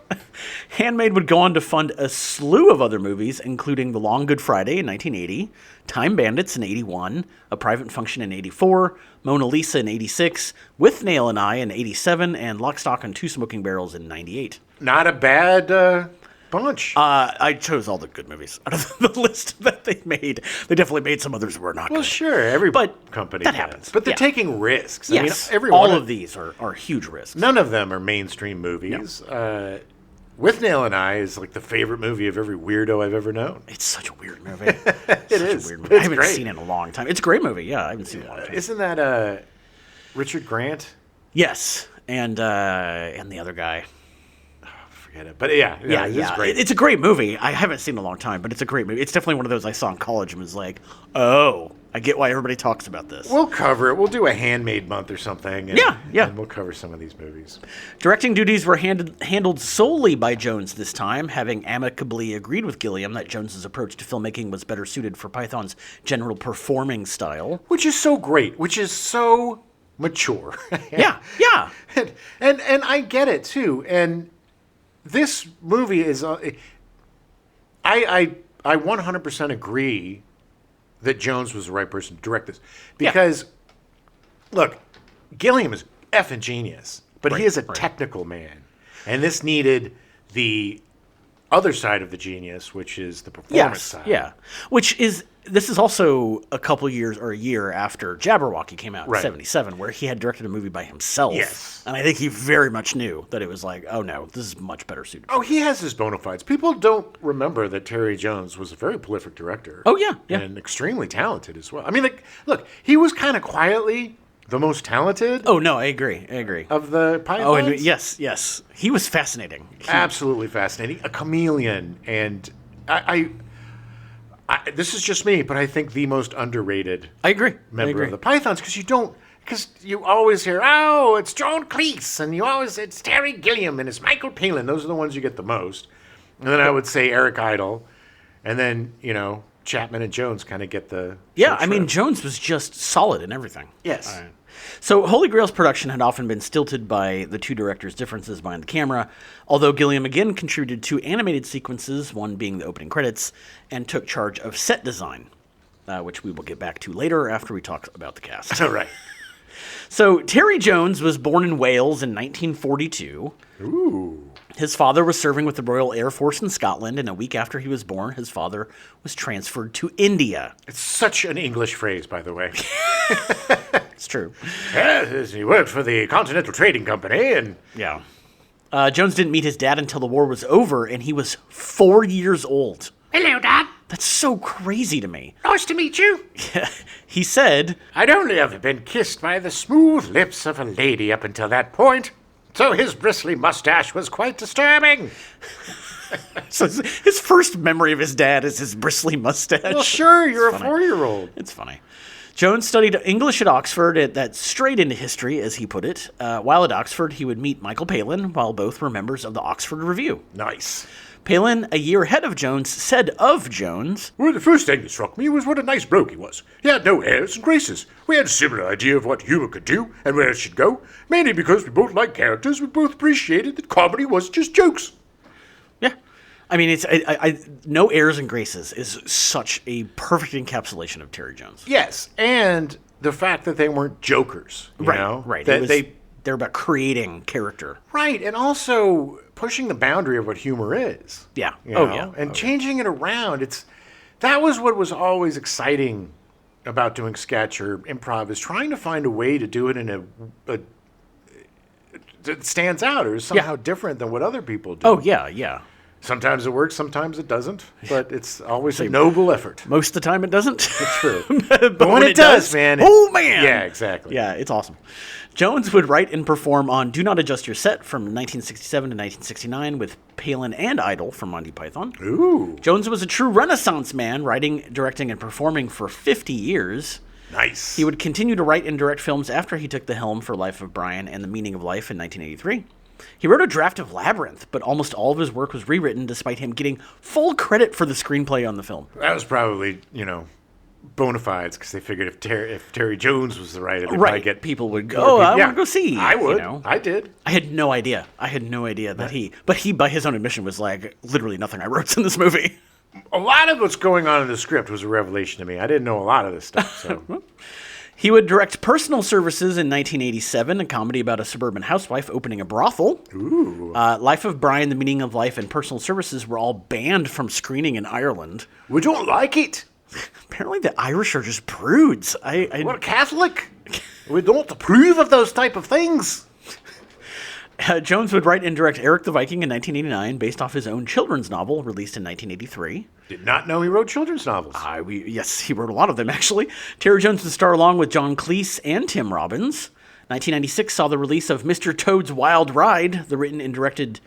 B: Handmaid would go on to fund a slew of other movies, including The Long Good Friday in 1980, Time Bandits in 81, A Private Function in 84, Mona Lisa in 86, With Nail and I in 87, and Lock, Stock, and Two Smoking Barrels in 98.
A: Not a bad bunch.
B: I chose all the good movies out of the list that they made. They definitely made some others that were not
A: well,
B: good.
A: sure. Every
B: But
A: company
B: that
A: does.
B: happens.
A: But they're
B: Yeah.
A: taking risks.
B: Yes,
A: I mean, every
B: all
A: one
B: of these are huge risks.
A: None of them are mainstream movies. With Nail and I is like the favorite movie of every weirdo I've ever known.
B: It's such a weird movie. It
A: is.
B: A weird
A: It's
B: movie. I haven't
A: great.
B: seen it in a long time. It's a great movie. Yeah, I haven't seen it in a long time.
A: Isn't that Richard Grant?
B: Yes, and the other guy.
A: Forget it. But yeah, it's great.
B: It's a great movie. I haven't seen it in a long time, but it's a great movie. It's definitely one of those I saw in college and was like, oh, I get why everybody talks about this.
A: We'll cover it. We'll do a Handmade month or something. And,
B: Yeah.
A: And we'll cover some of these movies.
B: Directing duties were handled solely by Jones this time, having amicably agreed with Gilliam that Jones's approach to filmmaking was better suited for Python's general performing style.
A: Which is so great. Which is so mature.
B: Yeah.
A: And I get it too. And this movie is I 100% agree that Jones was the right person to direct this because look, Gilliam is effing genius, but he is a technical man, and this needed the other side of the genius, which is the performance side.
B: Yeah. This is also a couple years or a year after Jabberwocky came out in 77, where he had directed a movie by himself.
A: Yes.
B: And I think he very much knew that it was like, oh no, this is much better suited.
A: Oh, he has his bona fides. People don't remember that Terry Jones was a very prolific director.
B: Oh, yeah.
A: And extremely talented as well. I mean, look, he was kind of quietly the most talented
B: Oh no, I agree.
A: of the Pythons.
B: Oh, and yes. He was fascinating.
A: Absolutely fascinating. A chameleon. And I this is just me, but I think the most underrated
B: I agree.
A: member of the Pythons, because you always hear, oh, it's John Cleese, and it's Terry Gilliam, and it's Michael Palin. Those are the ones you get the most. And then I would say Eric Idle, and then, Chapman and Jones kind of get the...
B: Yeah,
A: short
B: I mean,
A: shrift.
B: Jones was just solid in everything.
A: Yes.
B: So Holy Grail's production had often been stilted by the two directors' differences behind the camera, although Gilliam again contributed 2 animated sequences, one being the opening credits, and took charge of set design, which we will get back to later after we talk about the cast.
A: All right.
B: So Terry Jones was born in Wales in 1942.
A: Ooh.
B: His father was serving with the Royal Air Force in Scotland, and a week after he was born, his father was transferred to India.
A: It's such an English phrase, by the way.
B: It's true.
A: Yes, he worked for the Continental Trading Company, and...
B: Yeah. Jones didn't meet his dad until the war was over, and he was 4 years old.
A: Hello, Dad.
B: That's so crazy to me.
A: Nice to meet you.
B: He said,
A: I'd only ever been kissed by the smooth lips of a lady up until that point, so his bristly mustache was quite disturbing.
B: so his first memory of his dad is his bristly mustache.
A: Well, sure, you're
B: It's
A: a
B: funny.
A: 4-year-old.
B: It's funny. Jones studied English at Oxford, that's straight into history, as he put it. While at Oxford, he would meet Michael Palin, while both were members of the Oxford Review.
A: Nice.
B: Palin, a year ahead of Jones, said of Jones,
C: Well, the first thing that struck me was what a nice bloke he was. He had no airs and graces. We had a similar idea of what humor could do and where it should go, mainly because we both liked characters. We both appreciated that comedy was just jokes.
B: yeah. I mean, it's no airs and graces is such a perfect encapsulation of Terry Jones.
A: Yes, and the fact that they weren't jokers, you know?
B: Right.
A: That
B: It was
A: they
B: They're about creating character.
A: Right, and also pushing the boundary of what humor is.
B: Yeah.
A: you
B: Oh,
A: know,
B: yeah.
A: And changing it around. That was what was always exciting about doing sketch or improv, is trying to find a way to do it in a that stands out or is somehow different than what other people do.
B: Oh, yeah, yeah.
A: Sometimes it works, sometimes it doesn't, but it's always a noble effort.
B: Most of the time it doesn't.
A: True.
B: but
A: when it does, man.
B: Oh, man.
A: Yeah, exactly.
B: Yeah, it's awesome. Jones would write and perform on Do Not Adjust Your Set from 1967 to 1969 with Palin and Idol from Monty Python.
A: Ooh,
B: Jones was a true Renaissance man, writing, directing, and performing for 50 years.
A: nice.
B: He would continue to write and direct films after he took the helm for Life of Brian and The Meaning of Life in 1983. He wrote a draft of Labyrinth, but almost all of his work was rewritten despite him getting full credit for the screenplay on the film.
A: That was probably, bona fides, because they figured if Terry Jones was the writer, they'd probably get
B: People would go, I want to go see.
A: I would.
B: You know?
A: I did.
B: I had no idea. That he, by his own admission, was like, literally nothing I wrote's in this movie.
A: A lot of what's going on in the script was a revelation to me. I didn't know a lot of this stuff. So
B: He would direct Personal Services in 1987, a comedy about a suburban housewife opening a brothel.
A: Ooh.
B: Life of Brian, The Meaning of Life, and Personal Services were all banned from screening in Ireland.
A: We don't like it.
B: Apparently the Irish are just prudes.
A: We're Catholic. We don't approve of those type of things.
B: Jones would write and direct Eric the Viking in 1989, based off his own children's novel, released in 1983.
A: Did not know he wrote children's novels.
B: Yes, he wrote a lot of them, actually. Terry Jones would star along with John Cleese and Tim Robbins. 1996 saw the release of Mr. Toad's Wild Ride, written and directed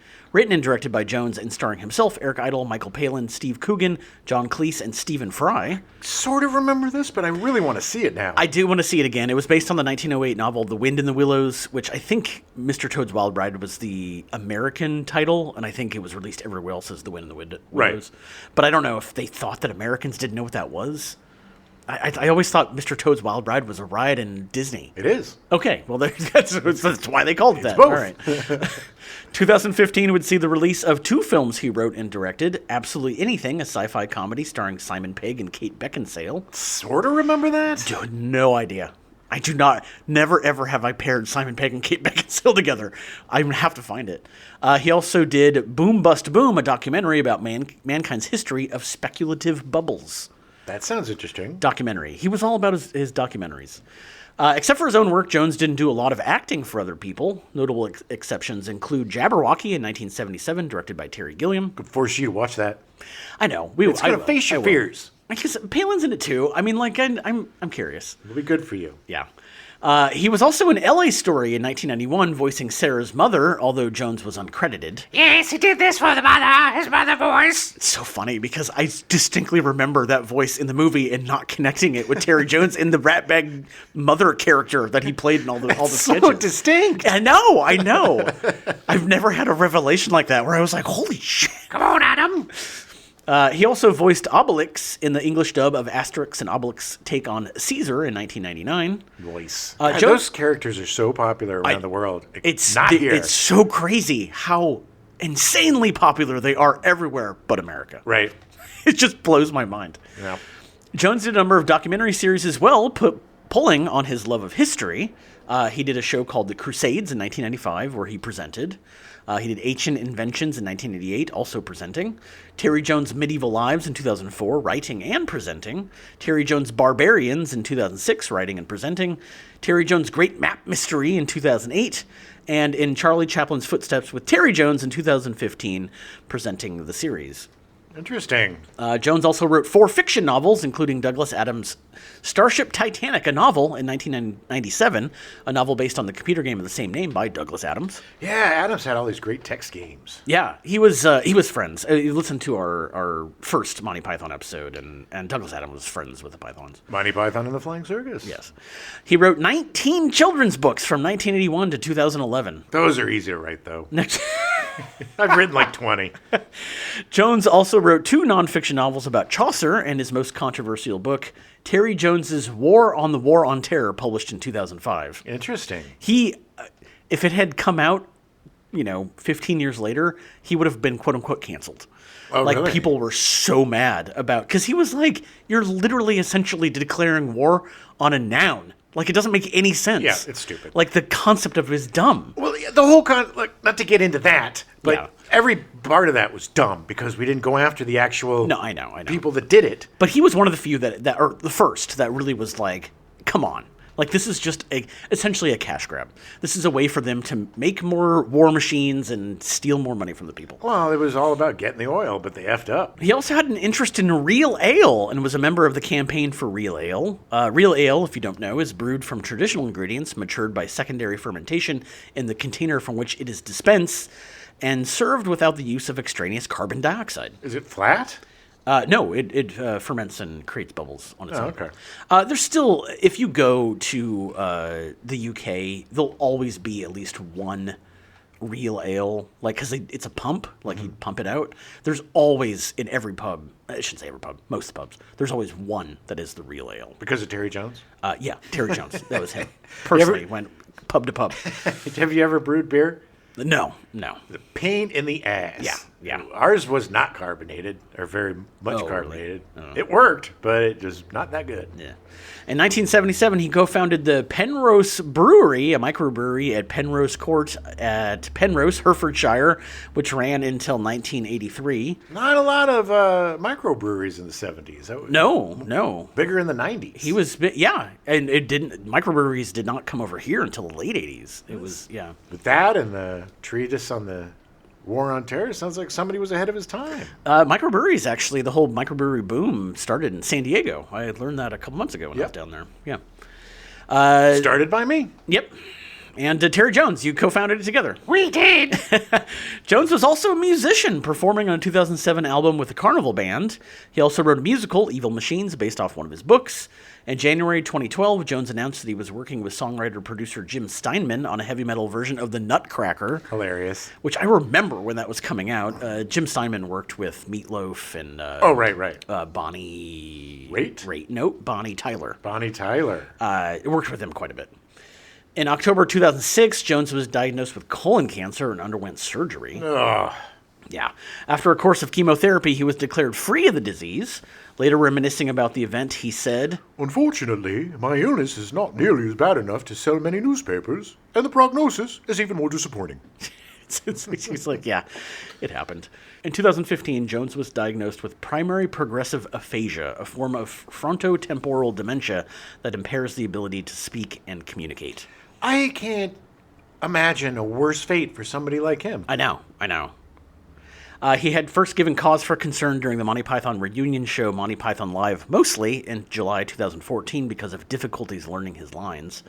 B: by Jones and starring himself, Eric Idle, Michael Palin, Steve Coogan, John Cleese, and Stephen Fry.
A: Sort of remember this, but I really want to see it now.
B: I do want to see it again. It was based on the 1908 novel The Wind in the Willows, which I think Mr. Toad's Wild Ride was the American title, and I think it was released everywhere else as The Wind in the Willows.
A: Right.
B: But I don't know if they thought that Americans didn't know what that was. I always thought Mr. Toad's Wild Ride was a ride in Disney.
A: It is.
B: Okay, well, that's why they called it that.
A: both.
B: All right. 2015 would see the release of two films he wrote and directed. Absolutely Anything, a sci-fi comedy starring Simon Pegg and Kate Beckinsale.
A: Sort of remember that.
B: Dude, no idea. I do not. Never, ever have I paired Simon Pegg and Kate Beckinsale together. I have to find it. He also did Boom Bust Boom, a documentary about mankind's history of speculative bubbles.
A: That sounds interesting.
B: Documentary. He was all about his documentaries. Except for his own work, Jones didn't do a lot of acting for other people. Notable exceptions include Jabberwocky in 1977, directed by Terry Gilliam.
A: Could force you to watch that.
B: I know.
A: It's going to face your fears.
B: I guess Palin's in it too. I mean, like, I'm curious.
A: It'll be good for you.
B: Yeah. He was also in L.A. Story in 1991, voicing Sarah's mother, although Jones was uncredited.
D: Yes, he did this for the mother, his mother voice.
B: It's so funny because I distinctly remember that voice in the movie and not connecting it with Terry Jones in the ratbag mother character that he played in all the sketches.
A: So distinct.
B: I know. I've never had a revelation like that where I was like, holy shit.
D: Come on, Adam.
B: He also voiced Obelix in the English dub of Asterix and Obelix Take on Caesar in 1999.
A: Voice.
B: Jones-
A: Those characters are so popular around the world.
B: It's
A: not here.
B: It's so crazy how insanely popular they are everywhere but America.
A: Right.
B: It just blows my mind.
A: Yeah.
B: Jones did a number of documentary series as well, pulling on his love of history. He did a show called The Crusades in 1995 where he presented. He did Ancient Inventions in 1988, also presenting. Terry Jones' Medieval Lives in 2004, writing and presenting. Terry Jones' Barbarians in 2006, writing and presenting. Terry Jones' Great Map Mystery in 2008. And in Charlie Chaplin's Footsteps with Terry Jones in 2015, presenting the series.
A: Interesting.
B: Jones also wrote 4 fiction novels, including Douglas Adams' Starship Titanic, a novel in 1997, a novel based on the computer game of the same name by Douglas Adams.
A: Yeah, Adams had all these great text games.
B: Yeah, he was friends. You listened to our first Monty Python episode, and Douglas Adams was friends with the Pythons.
A: Monty Python and the Flying Circus.
B: Yes. He wrote 19 children's books from 1981 to 2011.
A: Those are easy to write, though.
B: Next.
A: I've written like 20.
B: Jones also wrote 2 nonfiction novels about Chaucer and his most controversial book, Terry Jones's War on Terror, published in 2005.
A: Interesting.
B: He, if it had come out, 15 years later, he would have been quote unquote canceled.
A: Oh,
B: like
A: really?
B: People were so mad about, because he was like, you're literally essentially declaring war on a noun. Like, it doesn't make any sense.
A: Yeah, it's stupid.
B: Like, the concept of it is dumb.
A: Well, the whole not to get into that, but
B: Yeah.
A: every part of that was dumb because we didn't go after the actual
B: No, I know.
A: people that did it.
B: But he was one of the few or the first that really was like, come on. Like, this is just essentially a cash grab. This is a way for them to make more war machines and steal more money from the people.
A: Well, it was all about getting the oil, but they effed up.
B: He also had an interest in real ale and was a member of the campaign for real ale. Real ale, if you don't know, is brewed from traditional ingredients matured by secondary fermentation in the container from which it is dispensed and served without the use of extraneous carbon dioxide.
A: Is it flat?
B: No, it ferments and creates bubbles on its own.
A: Okay.
B: There's still, if you go to the UK, there'll always be at least one real ale, like, because it's a pump, like you pump it out. There's always, in every pub, I shouldn't say every pub, most pubs, there's always one that is the real ale.
A: Because of Terry Jones?
B: Yeah, Terry Jones, that was him. Personally, went pub to pub.
A: Have you ever brewed beer?
B: No.
A: The pain in the ass.
B: Yeah.
A: Ours was not carbonated, or very much
B: Oh,
A: carbonated.
B: really? Oh.
A: It worked, but it was not that good.
B: Yeah. In 1977, he co-founded the Penrose Brewery, a microbrewery at Penrose Court at Penrose, Herefordshire, which ran until 1983.
A: Not a lot of microbreweries in the 70s. That was
B: No.
A: bigger in the 90s.
B: He was, and it didn't. Microbreweries did not come over here until the late 80s. It was,
A: With that and the treatise on the War on Terror, sounds like somebody was ahead of his time.
B: Microbreweries, actually, the whole microbrewery boom started in San Diego. I learned that a couple months ago when I was down there. Yeah.
A: Started by me.
B: Yep. And Terry Jones, you co-founded it together.
D: We did.
B: Jones was also a musician, performing on a 2007 album with the Carnival Band. He also wrote a musical, Evil Machines, based off one of his books. In January 2012, Jones announced that he was working with songwriter-producer Jim Steinman on a heavy metal version of The Nutcracker.
A: Hilarious.
B: Which I remember when that was coming out. Jim Steinman worked with Meatloaf and
A: Right.
B: Bonnie...
A: Raitt?
B: No, Bonnie Tyler.
A: Bonnie Tyler.
B: Worked with him quite a bit. In October 2006, Jones was diagnosed with colon cancer and underwent surgery.
A: Ugh.
B: Yeah. After a course of chemotherapy, he was declared free of the disease. Later reminiscing about the event, he said,
C: Unfortunately, my illness is not nearly as bad enough to sell many newspapers, and the prognosis is even more disappointing.
B: he's like, yeah, it happened. In 2015, Jones was diagnosed with primary progressive aphasia, a form of frontotemporal dementia that impairs the ability to speak and communicate.
A: I can't imagine a worse fate for somebody like him.
B: I know. He had first given cause for concern during the Monty Python reunion show Monty Python Live, mostly in July 2014 because of difficulties learning his lines.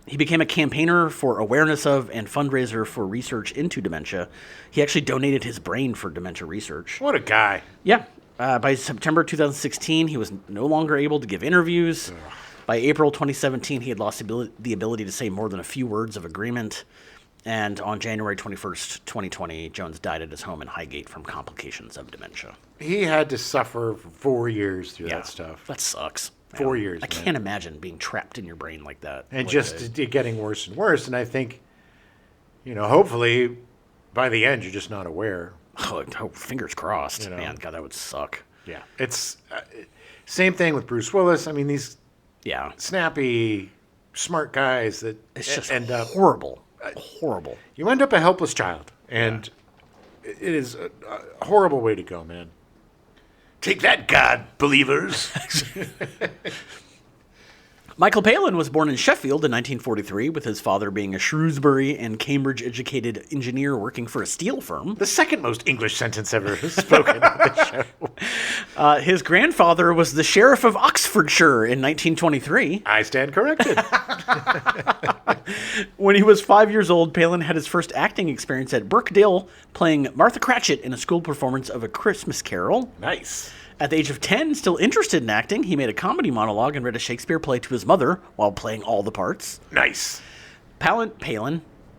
B: He became a campaigner for awareness of and fundraiser for research into dementia. He actually donated his brain for dementia research.
A: What a guy.
B: Yeah. By September 2016, he was no longer able to give interviews. Ugh. By April 2017, he had lost the ability to say more than a few words of agreement. And on January 21st, 2020, Jones died at his home in Highgate from complications of dementia.
A: He had to suffer for 4 years through that stuff.
B: That sucks.
A: 4 years.
B: I can't imagine being trapped in your brain like that.
A: And just it getting worse and worse. And I think, hopefully by the end, you're just not aware.
B: Oh, fingers crossed. Man, God, that would suck.
A: Yeah. It's same thing with Bruce Willis. I mean, these snappy, smart guys that
B: it's just
A: end up
B: horrible. Horrible.
A: You end up a helpless child, and it is a horrible way to go, man. Take that, God, believers.
B: Michael Palin was born in Sheffield in 1943, with his father being a Shrewsbury and Cambridge-educated engineer working for a steel firm.
A: The second most English sentence ever spoken on the show.
B: His grandfather was the Sheriff of Oxfordshire in 1923.
A: I stand corrected.
B: When he was 5 years old, Palin had his first acting experience at Birkdale, playing Martha Cratchit in a school performance of A Christmas Carol.
A: Nice.
B: At the age of 10, still interested in acting, he made a comedy monologue and read a Shakespeare play to his mother while playing all the parts.
A: Nice.
B: Palin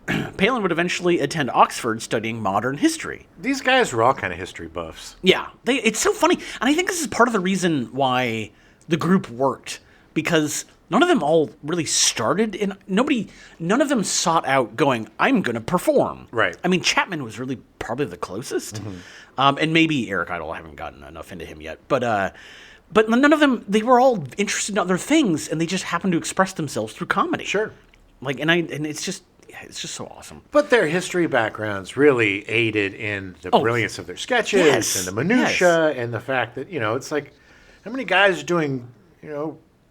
B: would eventually attend Oxford studying modern history.
A: These guys were all kind of history buffs.
B: Yeah, it's so funny. And I think this is part of the reason why the group worked, because none of them all really started in... None of them sought out going, I'm going to perform.
A: Right.
B: I mean, Chapman was really probably the closest. Mm-hmm. And maybe Eric Idle, I haven't gotten enough into him yet. But But none of them, they were all interested in other things, and they just happened to express themselves through comedy.
A: Sure.
B: Like, and it's just so awesome.
A: But their history backgrounds really aided in the brilliance of their sketches
B: yes,
A: and the minutia and the fact that, it's like, how many guys are doing,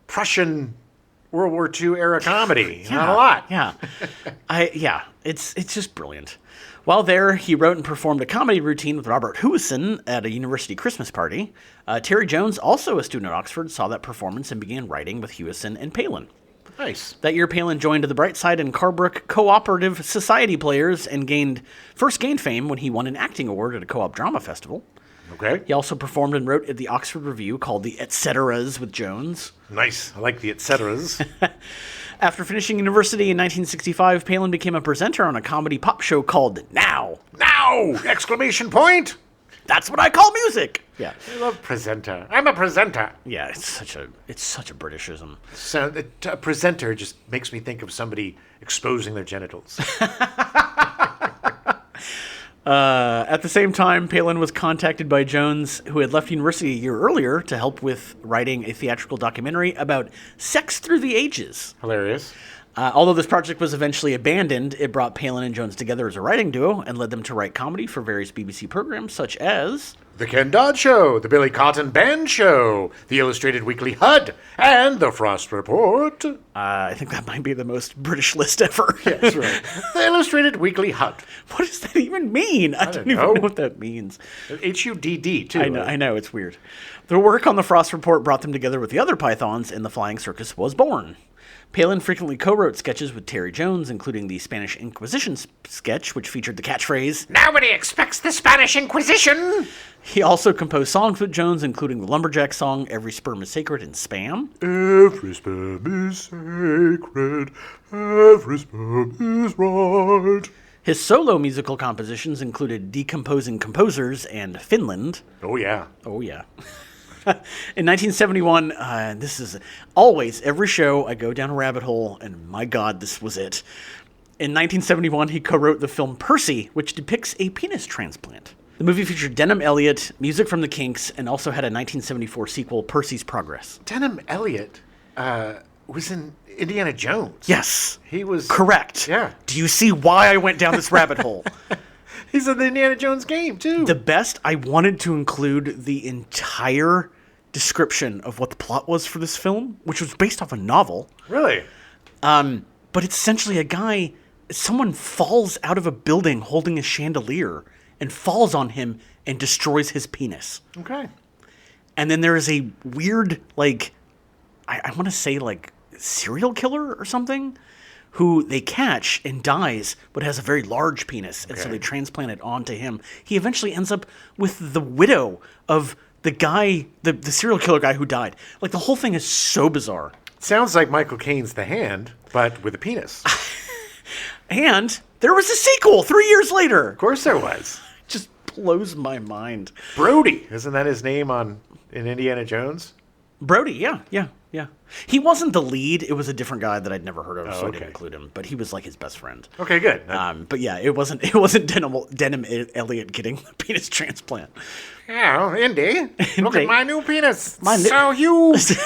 A: Prussian World War II era comedy? Not a lot.
B: Yeah. It's just brilliant. While there, he wrote and performed a comedy routine with Robert Hewison at a university Christmas party. Terry Jones, also a student at Oxford, saw that performance and began writing with Hewison and Palin.
A: Nice.
B: That year, Palin joined the Brightside and Carbrook Cooperative Society Players and first gained fame when he won an acting award at a co-op drama festival.
A: Okay.
B: He also performed and wrote at the Oxford Review called The Et Ceteras with Jones.
A: Nice. I like the et ceteras.
B: After finishing university in 1965, Palin became a presenter on a comedy pop show called Now.
A: Now! Exclamation point!
B: That's what I call music. Yeah.
A: I love presenter. I'm a presenter.
B: Yeah, it's such a Britishism.
A: A presenter just makes me think of somebody exposing their genitals.
B: At the same time, Palin was contacted by Jones, who had left university a year earlier, to help with writing a theatrical documentary about sex through the ages.
A: Hilarious.
B: Although this project was eventually abandoned, it brought Palin and Jones together as a writing duo and led them to write comedy for various BBC programs such as
A: The Ken Dodd Show, The Billy Cotton Band Show, The Illustrated Weekly HUD, and The Frost Report.
B: I think that might be the most British list ever.
A: That's right. The Illustrated Weekly HUD.
B: What does that even mean? I don't even know what that means.
A: HUDD, too.
B: I know, it's weird. The work on The Frost Report brought them together with the other Pythons, and The Flying Circus was born. Palin frequently co-wrote sketches with Terry Jones, including the Spanish Inquisition sketch, which featured the catchphrase,
D: Nobody expects the Spanish Inquisition.
B: He also composed songs with Jones, including the Lumberjack song, Every Sperm is Sacred, and Spam.
C: Every sperm is sacred, every sperm is right.
B: His solo musical compositions included Decomposing Composers and Finland.
A: Oh, yeah.
B: Oh, yeah. In 1971, this is always, every show, I go down a rabbit hole, and my God, this was it. In 1971, he co-wrote the film Percy, which depicts a penis transplant. The movie featured Denham Elliott, music from the Kinks, and also had a 1974 sequel, Percy's Progress.
A: Denham Elliott was in Indiana Jones.
B: Yes.
A: He was...
B: Correct.
A: Yeah.
B: Do you see why I went down this rabbit hole?
A: He's in the Indiana Jones game, too.
B: The best, I wanted to include the entire description of what the plot was for this film, which was based off a novel.
A: Really?
B: But it's essentially a guy, someone falls out of a building holding a chandelier and falls on him and destroys his penis.
A: Okay.
B: And then there is a weird, like, I want to say, like, serial killer or something, who they catch and dies, but has a very large penis. And so they transplant it onto him. He eventually ends up with the widow of the guy, the serial killer guy who died. Like, the whole thing is so bizarre.
A: Sounds like Michael Caine's The Hand, but with a penis.
B: And there was a sequel 3 years later.
A: Of course there was.
B: Just blows my mind.
A: Brody. Isn't that his name in Indiana Jones?
B: Brody, yeah. He wasn't the lead. It was a different guy that I'd never heard of, so I didn't include him. But he was like his best friend.
A: Okay, good.
B: But yeah, it wasn't Denham Elliott getting the penis transplant.
A: Yeah, Indy. Look at my new penis.
B: My
A: so huge.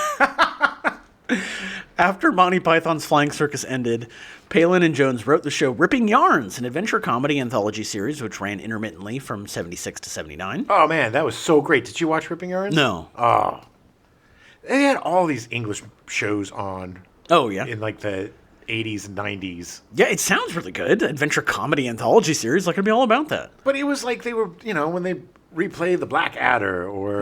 B: After Monty Python's Flying Circus ended, Palin and Jones wrote the show Ripping Yarns, an adventure comedy anthology series which ran intermittently from 76 to 79.
A: Oh, man, that was so great. Did you watch Ripping Yarns?
B: No.
A: Oh. They had all these English shows on.
B: Oh, yeah.
A: In like the 80s and 90s.
B: Yeah, it sounds really good. Adventure comedy anthology series. Like, I'd be all about that.
A: But it was like they were, when they replay the Black Adder or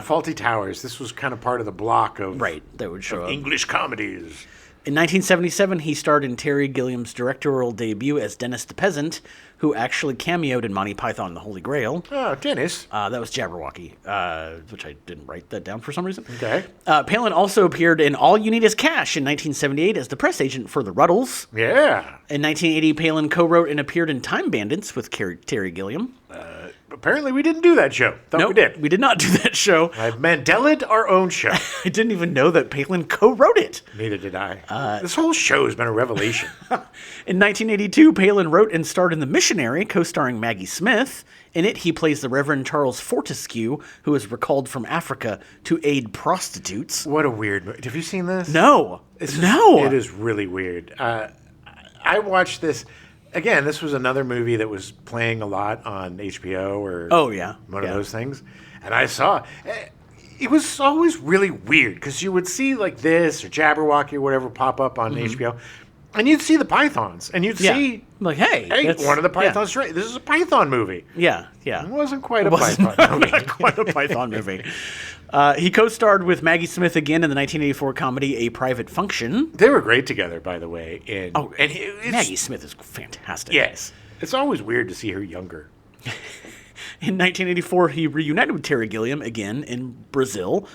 A: Faulty Towers. This was kind of part of the block of
B: that would show up.
A: English comedies.
B: In 1977, he starred in Terry Gilliam's directorial debut as Dennis the Peasant, who actually cameoed in Monty Python and the Holy Grail.
A: Oh, Dennis.
B: That was Jabberwocky, which I didn't write that down for some reason.
A: Okay.
B: Palin also appeared in All You Need Is Cash in 1978 as the press agent for the Ruddles.
A: Yeah.
B: In 1980, Palin co-wrote and appeared in Time Bandits with Terry Gilliam.
A: apparently we didn't do that show. Thought we did.
B: We did not do that show.
A: I've Mandela'd our own show.
B: I didn't even know that Palin co-wrote it.
A: Neither did I. This whole show has been a revelation.
B: In 1982, Palin wrote and starred in The Missionary, co-starring Maggie Smith. In it, he plays the Reverend Charles Fortescue, who is recalled from Africa to aid prostitutes.
A: What a weird movie. Have you seen this?
B: No.
A: It is really weird. I watched this. Again, this was another movie that was playing a lot on HBO or one of those things. And I saw it was always really weird because you would see like this or Jabberwocky or whatever pop up on HBO. And you'd see the pythons, and you'd see,
B: like, hey,
A: one of the pythons. Right, this is a python movie.
B: Yeah.
A: It wasn't quite a python movie.
B: Not quite a python movie. He co-starred with Maggie Smith again in the 1984 comedy A Private Function.
A: They were great together, by the way.
B: Maggie Smith is fantastic.
A: Yes. It's always weird to see her younger.
B: In 1984, he reunited with Terry Gilliam again in Brazil,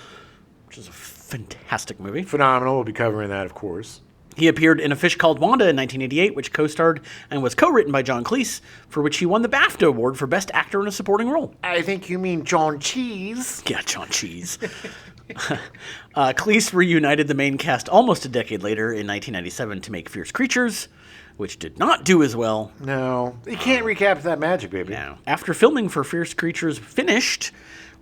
B: which is a fantastic movie.
A: Phenomenal. We'll be covering that, of course.
B: He appeared in A Fish Called Wanda in 1988, which co-starred and was co-written by John Cleese, for which he won the BAFTA Award for Best Actor in a Supporting Role.
A: I think you mean John Cheese.
B: Yeah, John Cheese. Cleese reunited the main cast almost a decade later in 1997 to make Fierce Creatures, which did not do as well.
A: No. You can't recap that magic, baby.
B: No. After filming for Fierce Creatures finished...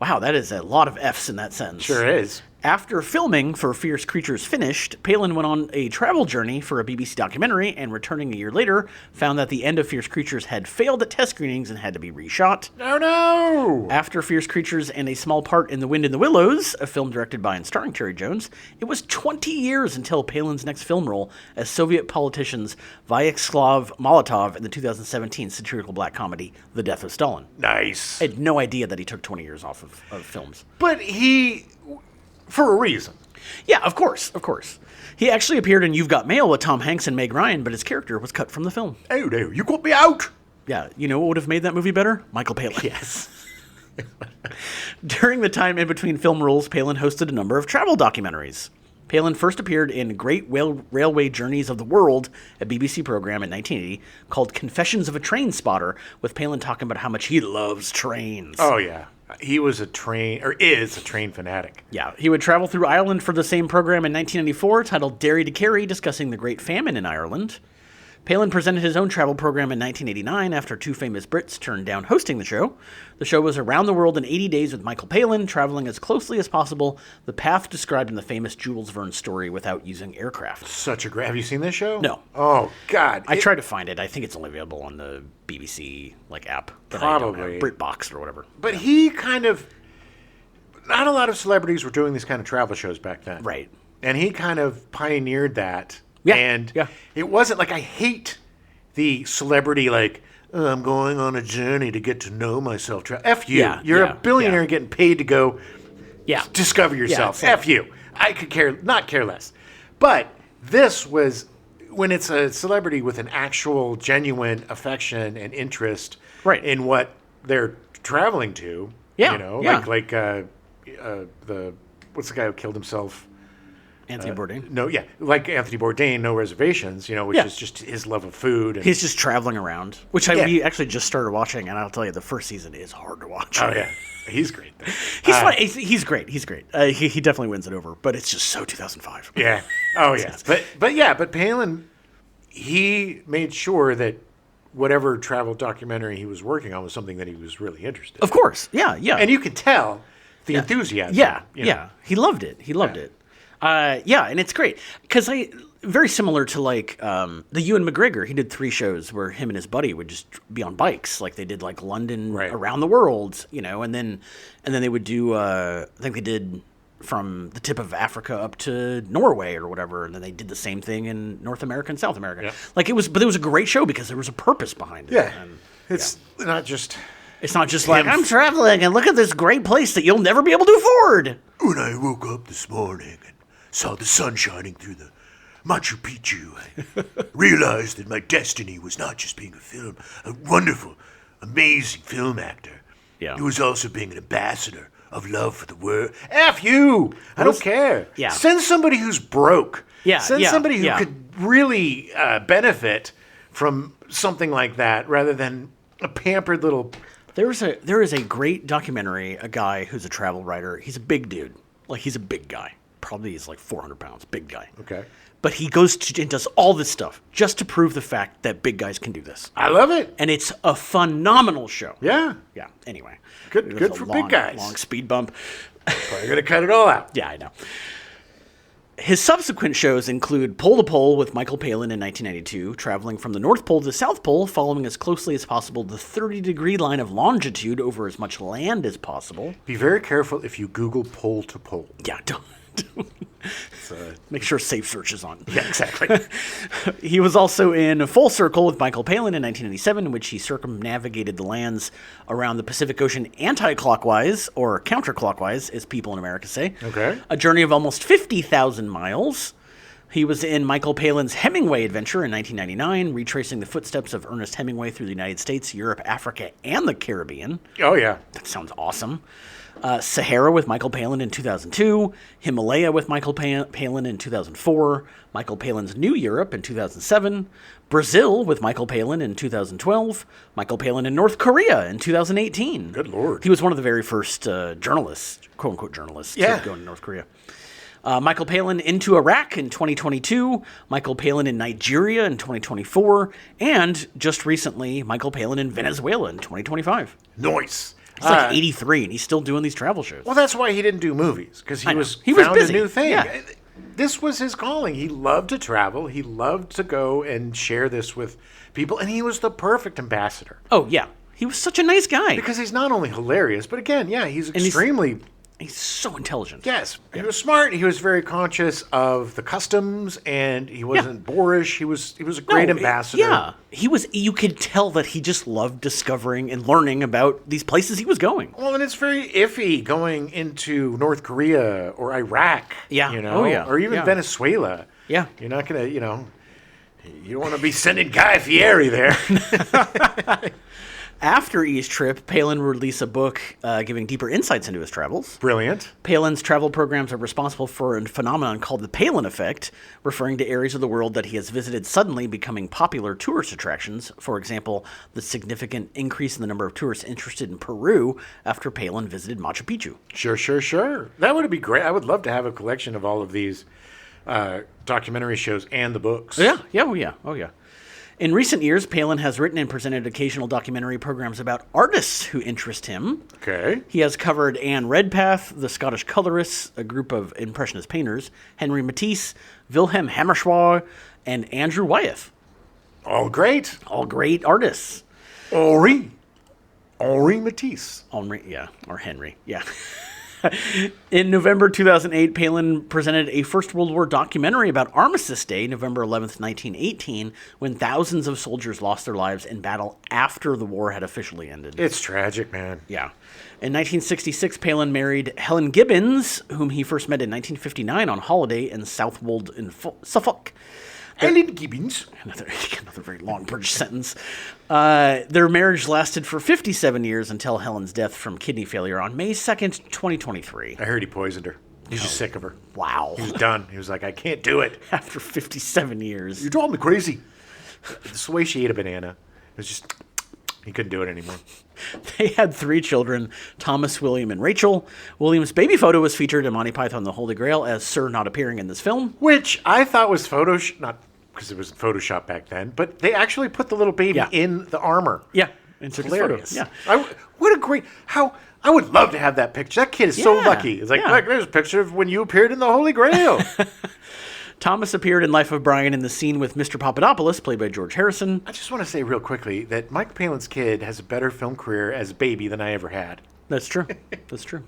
B: Wow, that is a lot of F's in that sentence.
A: Sure is.
B: After filming for Fierce Creatures finished, Palin went on a travel journey for a BBC documentary, and returning a year later, found that the end of Fierce Creatures had failed at test screenings and had to be reshot.
A: Oh no!
B: After Fierce Creatures and a small part in The Wind in the Willows, a film directed by and starring Terry Jones, it was 20 years until Palin's next film role as Soviet politicians Vyacheslav Molotov in the 2017 satirical black comedy The Death of Stalin.
A: Nice.
B: I had no idea that he took 20 years off of films.
A: But for a reason.
B: Yeah, of course. He actually appeared in You've Got Mail with Tom Hanks and Meg Ryan, but his character was cut from the film.
A: Oh no, you got me out!
B: Yeah, you know what would have made that movie better? Michael Palin.
A: Yes.
B: During the time in between film roles, Palin hosted a number of travel documentaries. Palin first appeared in Great Railway Journeys of the World, a BBC program in 1980 called Confessions of a Train Spotter, with Palin talking about how much he loves trains.
A: Oh yeah. He was is a train fanatic.
B: Yeah, he would travel through Ireland for the same program in 1994 titled Derry to Kerry, discussing the Great Famine in Ireland. Palin presented his own travel program in 1989 after two famous Brits turned down hosting the show. The show was Around the World in 80 Days with Michael Palin, traveling as closely as possible, the path described in the famous Jules Verne story without using aircraft.
A: Such a great... Have you seen this show?
B: No.
A: Oh, God.
B: I tried to find it. I think it's only available on the BBC app.
A: Probably.
B: BritBox or whatever.
A: But he kind of... Not a lot of celebrities were doing these kind of travel shows back then.
B: Right.
A: And he kind of pioneered that.
B: Yeah.
A: And
B: yeah.
A: It wasn't like I hate the celebrity like, oh, I'm going on a journey to get to know myself. F you.
B: Yeah,
A: You're a billionaire getting paid to go discover yourself. F you. I could not care less. But this was when it's a celebrity with an actual genuine affection and interest in what they're traveling to.
B: Yeah.
A: You know, like the what's the guy who killed himself?
B: Anthony Bourdain.
A: No, yeah, like Anthony Bourdain, No Reservations, you know, which is just his love of food. And
B: he's just traveling around, which we actually just started watching, and I'll tell you, the first season is hard to watch.
A: Oh, yeah. He's great.
B: He's fun. He's great. He's great. He definitely wins it over, but it's just so 2005.
A: Yeah. Oh, yeah. But Palin, he made sure that whatever travel documentary he was working on was something that he was really interested in.
B: Of course. Yeah, yeah.
A: And you could tell the enthusiasm.
B: Yeah, yeah. He loved it. He loved it. And it's great because very similar to like the Ewan McGregor. He did 3 shows where him and his buddy would just be on bikes, like they did like London around the world, you know, and then they would do I think they did from the tip of Africa up to Norway or whatever, and then they did the same thing in North America and South America. Yeah. Like it was a great show because there was a purpose behind it.
A: Yeah, it's not just.
B: It's not just like, I'm traveling and look at this great place that you'll never be able to afford.
C: When I woke up this morning and saw the sun shining through the Machu Picchu, I realized that my destiny was not just being a wonderful, amazing film actor.
B: Yeah.
C: It was also being an ambassador of love for the world.
A: F you! I don't care.
B: Yeah.
A: Send somebody who's broke.
B: Yeah.
A: Send somebody who could really benefit from something like that rather than a pampered little
B: There is a great documentary, a guy who's a travel writer. He's a big dude. Like, he's a big guy. Probably he's like 400 pounds, big guy.
A: Okay.
B: But he goes and does all this stuff just to prove the fact that big guys can do this.
A: I love it.
B: And it's a phenomenal show.
A: Yeah.
B: Yeah, anyway.
A: Good
B: It was a
A: for big guys.
B: Long speed bump.
A: Probably going to cut it all out.
B: Yeah, I know. His subsequent shows include Pole to Pole with Michael Palin in 1992, traveling from the North Pole to the South Pole, following as closely as possible the 30-degree line of longitude over as much land as possible.
A: Be very careful if you Google pole to pole.
B: Yeah, don't. Make sure safe search is on.
A: Yeah, exactly.
B: He was also in Full Circle with Michael Palin in 1997, in which he circumnavigated the lands around the Pacific Ocean anti-clockwise, or counterclockwise, as people in America say.
A: Okay.
B: A journey of almost 50,000 miles. He was in Michael Palin's Hemingway Adventure in 1999, retracing the footsteps of Ernest Hemingway through the United States, Europe, Africa, and the Caribbean.
A: Oh, yeah.
B: That sounds awesome. Sahara with Michael Palin in 2002, Himalaya with Michael Palin in 2004, Michael Palin's New Europe in 2007, Brazil with Michael Palin in 2012, Michael Palin in North Korea in 2018.
A: Good Lord.
B: He was one of the very first journalists, quote-unquote journalists,
A: Yeah.
B: to go to North Korea. Michael Palin into Iraq in 2022, Michael Palin in Nigeria in 2024, and just recently, Michael Palin in Venezuela in 2025.
A: Nice.
B: He's like 83, and he's still doing these travel shows.
A: Well, that's why he didn't do movies, because
B: I
A: he
B: know.
A: was
B: He was
A: found
B: busy.
A: a new thing.
B: Yeah.
A: This was his calling. He loved to travel. He loved to go and share this with people, and he was the perfect ambassador.
B: Oh, yeah. He was such a nice guy.
A: Because he's not only hilarious, but again, yeah, he's extremely...
B: He's so intelligent.
A: Yes, he was smart. He was very conscious of the customs, and he wasn't boorish. He was a great ambassador.
B: Yeah. He was. You could tell that he just loved discovering and learning about these places he was going.
A: Well, and it's very iffy going into North Korea or Iraq.
B: Yeah.
A: You know,
B: Oh, yeah.
A: or even
B: Yeah.
A: Venezuela.
B: Yeah.
A: You're not gonna, you don't want to be sending Guy Fieri there.
B: After each trip, Palin released a book giving deeper insights into his travels.
A: Brilliant.
B: Palin's travel programs are responsible for a phenomenon called the Palin effect, referring to areas of the world that he has visited suddenly becoming popular tourist attractions. For example, the significant increase in the number of tourists interested in Peru after Palin visited Machu Picchu.
A: Sure. That would be great. I would love to have a collection of all of these documentary shows and the books.
B: Oh, yeah. In recent years, Palin has written and presented occasional documentary programs about artists who interest him.
A: Okay.
B: He has covered Anne Redpath, the Scottish colorists, a group of Impressionist painters, Henry Matisse, Wilhelm Hammerschwar, and Andrew Wyeth.
A: All great.
B: All great artists.
A: Henri Matisse.
B: Or Henry, yeah. In November 2008, Palin presented a First World War documentary about Armistice Day, November 11th, 1918, when thousands of soldiers lost their lives in battle after the war had officially ended.
A: It's tragic, man.
B: Yeah. In 1966, Palin married Helen Gibbons, whom he first met in 1959 on holiday in Southwold in Suffolk.
A: Helen Gibbons.
B: Another very long British sentence. Their marriage lasted for 57 years until Helen's death from kidney failure on May 2nd, 2023.
A: I heard he poisoned her. He's just sick of her.
B: Wow.
A: He was done. He was like, I can't do it.
B: After 57 years.
A: You drove me crazy. It's the way she ate a banana. It was just, he couldn't do it anymore.
B: They had 3 children, Thomas, William, and Rachel. William's baby photo was featured in Monty Python and the Holy Grail as Sir not appearing in this film.
A: Which I thought was not because it was Photoshop back then, but they actually put the little baby in the armor.
B: Yeah. And took his photo.
A: Hilarious.
B: Yeah.
A: What a great, I would love to have that picture. That kid is so lucky. It's like, look, there's a picture of when you appeared in the Holy Grail.
B: Thomas appeared in Life of Brian in the scene with Mr. Papadopoulos, played by George Harrison.
A: I just want to say real quickly that Mike Palin's kid has a better film career as a baby than I ever had.
B: That's true. That's true.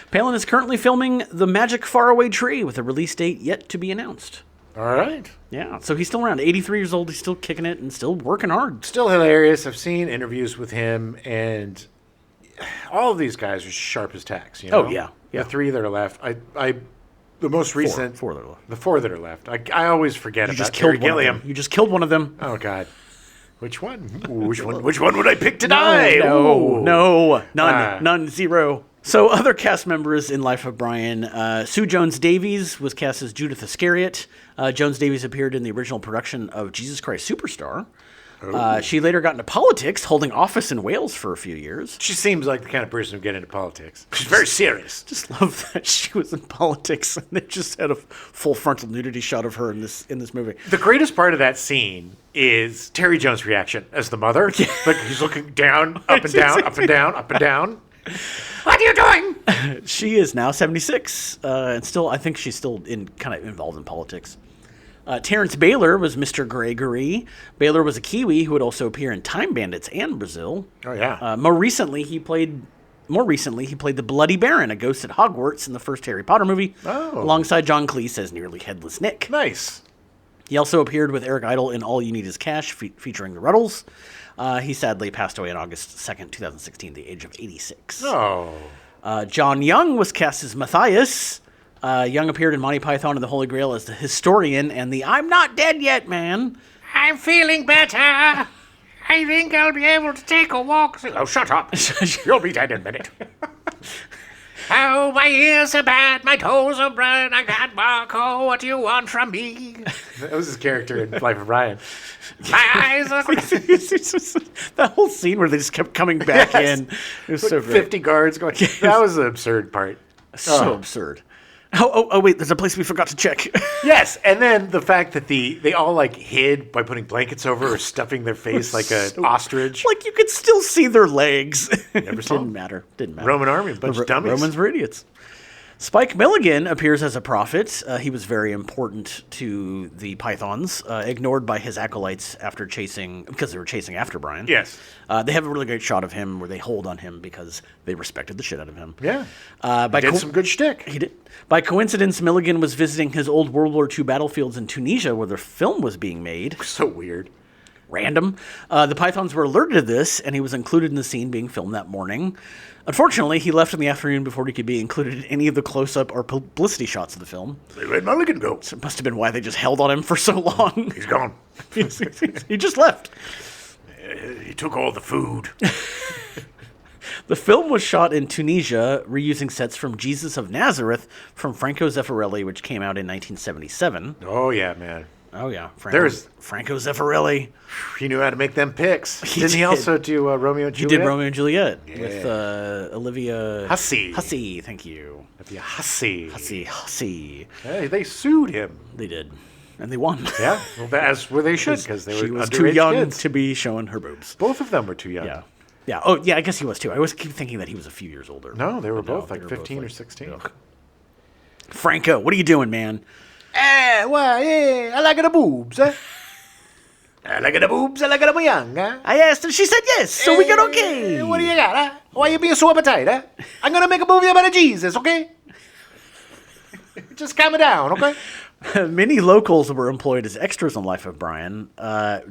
B: Palin is currently filming The Magic Faraway Tree with a release date yet to be announced.
A: All right.
B: Yeah, so he's still around. 83 years old. He's still kicking it and still working hard.
A: Still hilarious. I've seen interviews with him, and all of these guys are sharp as tacks. You know?
B: Oh, yeah.
A: The 3 that are left. The most recent.
B: 4 that are left.
A: The 4 that are left. I always forget
B: You
A: about
B: just
A: Terry
B: killed one
A: Gilliam.
B: of them. You just killed one of them.
A: Oh God. Which one? Ooh, which one would I pick to die?
B: No,
A: Ooh.
B: no, none, 0. So other cast members in Life of Brian, Sue Jones-Davies was cast as Judith Iscariot. Jones-Davies appeared in the original production of Jesus Christ Superstar. She later got into politics, holding office in Wales for a few years.
A: She seems like the kind of person who get into politics. She's very serious.
B: Just love that she was in politics and they just had a full frontal nudity shot of her in this movie.
A: The greatest part of that scene is Terry Jones' reaction as the mother. Like he's looking down, up and down, up and down, up and down. What are you doing?
B: She is now 76, and still, I think she's still kind of involved in politics. Terrence Baylor was Mr. Gregory. Baylor was a Kiwi who would also appear in Time Bandits and Brazil.
A: Oh yeah.
B: More recently, he played the Bloody Baron, a ghost at Hogwarts in the first Harry Potter movie, alongside John Cleese as Nearly Headless Nick.
A: Nice.
B: He also appeared with Eric Idle in All You Need Is Cash, featuring the Ruddles. He sadly passed away on August 2nd, 2016, at the age of 86.
A: Oh.
B: John Young was cast as Matthias. Young appeared in Monty Python and the Holy Grail as the historian and the I'm not dead yet man.
D: I'm feeling better. I think I'll be able to take a walk.
A: Oh, shut up. You'll be dead in a minute.
D: Oh, my ears are bad, my toes are brown, I can't walk. Oh, what do you want from me?
A: That was his character in Life of Brian.
D: My eyes are...
B: That whole scene where they just kept coming back in. It was so great.
A: 50 guards going. That was the absurd part.
B: So absurd. Oh, wait, there's a place we forgot to check.
A: Yes, and then the fact that they all like hid by putting blankets over or stuffing their face like an ostrich.
B: Like you could still see their legs.
A: Never saw
B: Didn't
A: them.
B: matter.
A: Roman army, a bunch of dummies.
B: Romans were idiots. Spike Milligan appears as a prophet. He was very important to the Pythons, ignored by his acolytes because they were chasing after Brian.
A: Yes.
B: They have a really great shot of him where they hold on him because they respected the shit out of him.
A: Yeah. Did some good shtick.
B: He did. By coincidence, Milligan was visiting his old World War II battlefields in Tunisia where the film was being made.
A: So weird.
B: Random. The Pythons were alerted to this, and he was included in the scene being filmed that morning. Unfortunately, he left in the afternoon before he could be included in any of the close-up or publicity shots of the film.
C: They let Mulligan go.
B: So it must have been why they just held on him for so long.
C: He's gone.
B: He just left.
C: He took all the food.
B: The film was shot in Tunisia, reusing sets from Jesus of Nazareth from Franco Zeffirelli, which came out in 1977.
A: Oh, yeah, man.
B: Oh, yeah. Franco Zeffirelli.
A: He knew how to make them picks. Didn't he
B: did.
A: also do Romeo and Juliet?
B: He did Romeo and Juliet with Olivia...
A: Hussey.
B: Hussey, thank you.
A: Olivia Hussey.
B: Hussey.
A: Hey, they sued him.
B: They did. And they won.
A: Yeah, well, as where they should, because they were
B: She was
A: underage
B: too young
A: kids.
B: to be showing her boobs.
A: Both of them were too young.
B: Yeah. Yeah. Oh, yeah, I guess he was too. I always keep thinking that he was a few years older.
A: No, they were
B: But no,
A: both
B: they
A: like
B: were
A: 15
B: both,
A: or
B: like-
A: 16.
B: Ugh. Franco, what are you doing, man?
A: Well, yeah, I like the boobs, eh? I like the boobs, I like them young, huh?
B: I asked and she said yes, so we got okay.
A: What do you got, huh? Why you being so uptight, huh? I'm gonna make a movie about a Jesus, okay? Just calm it down, okay?
B: Many locals were employed as extras on Life of Brian.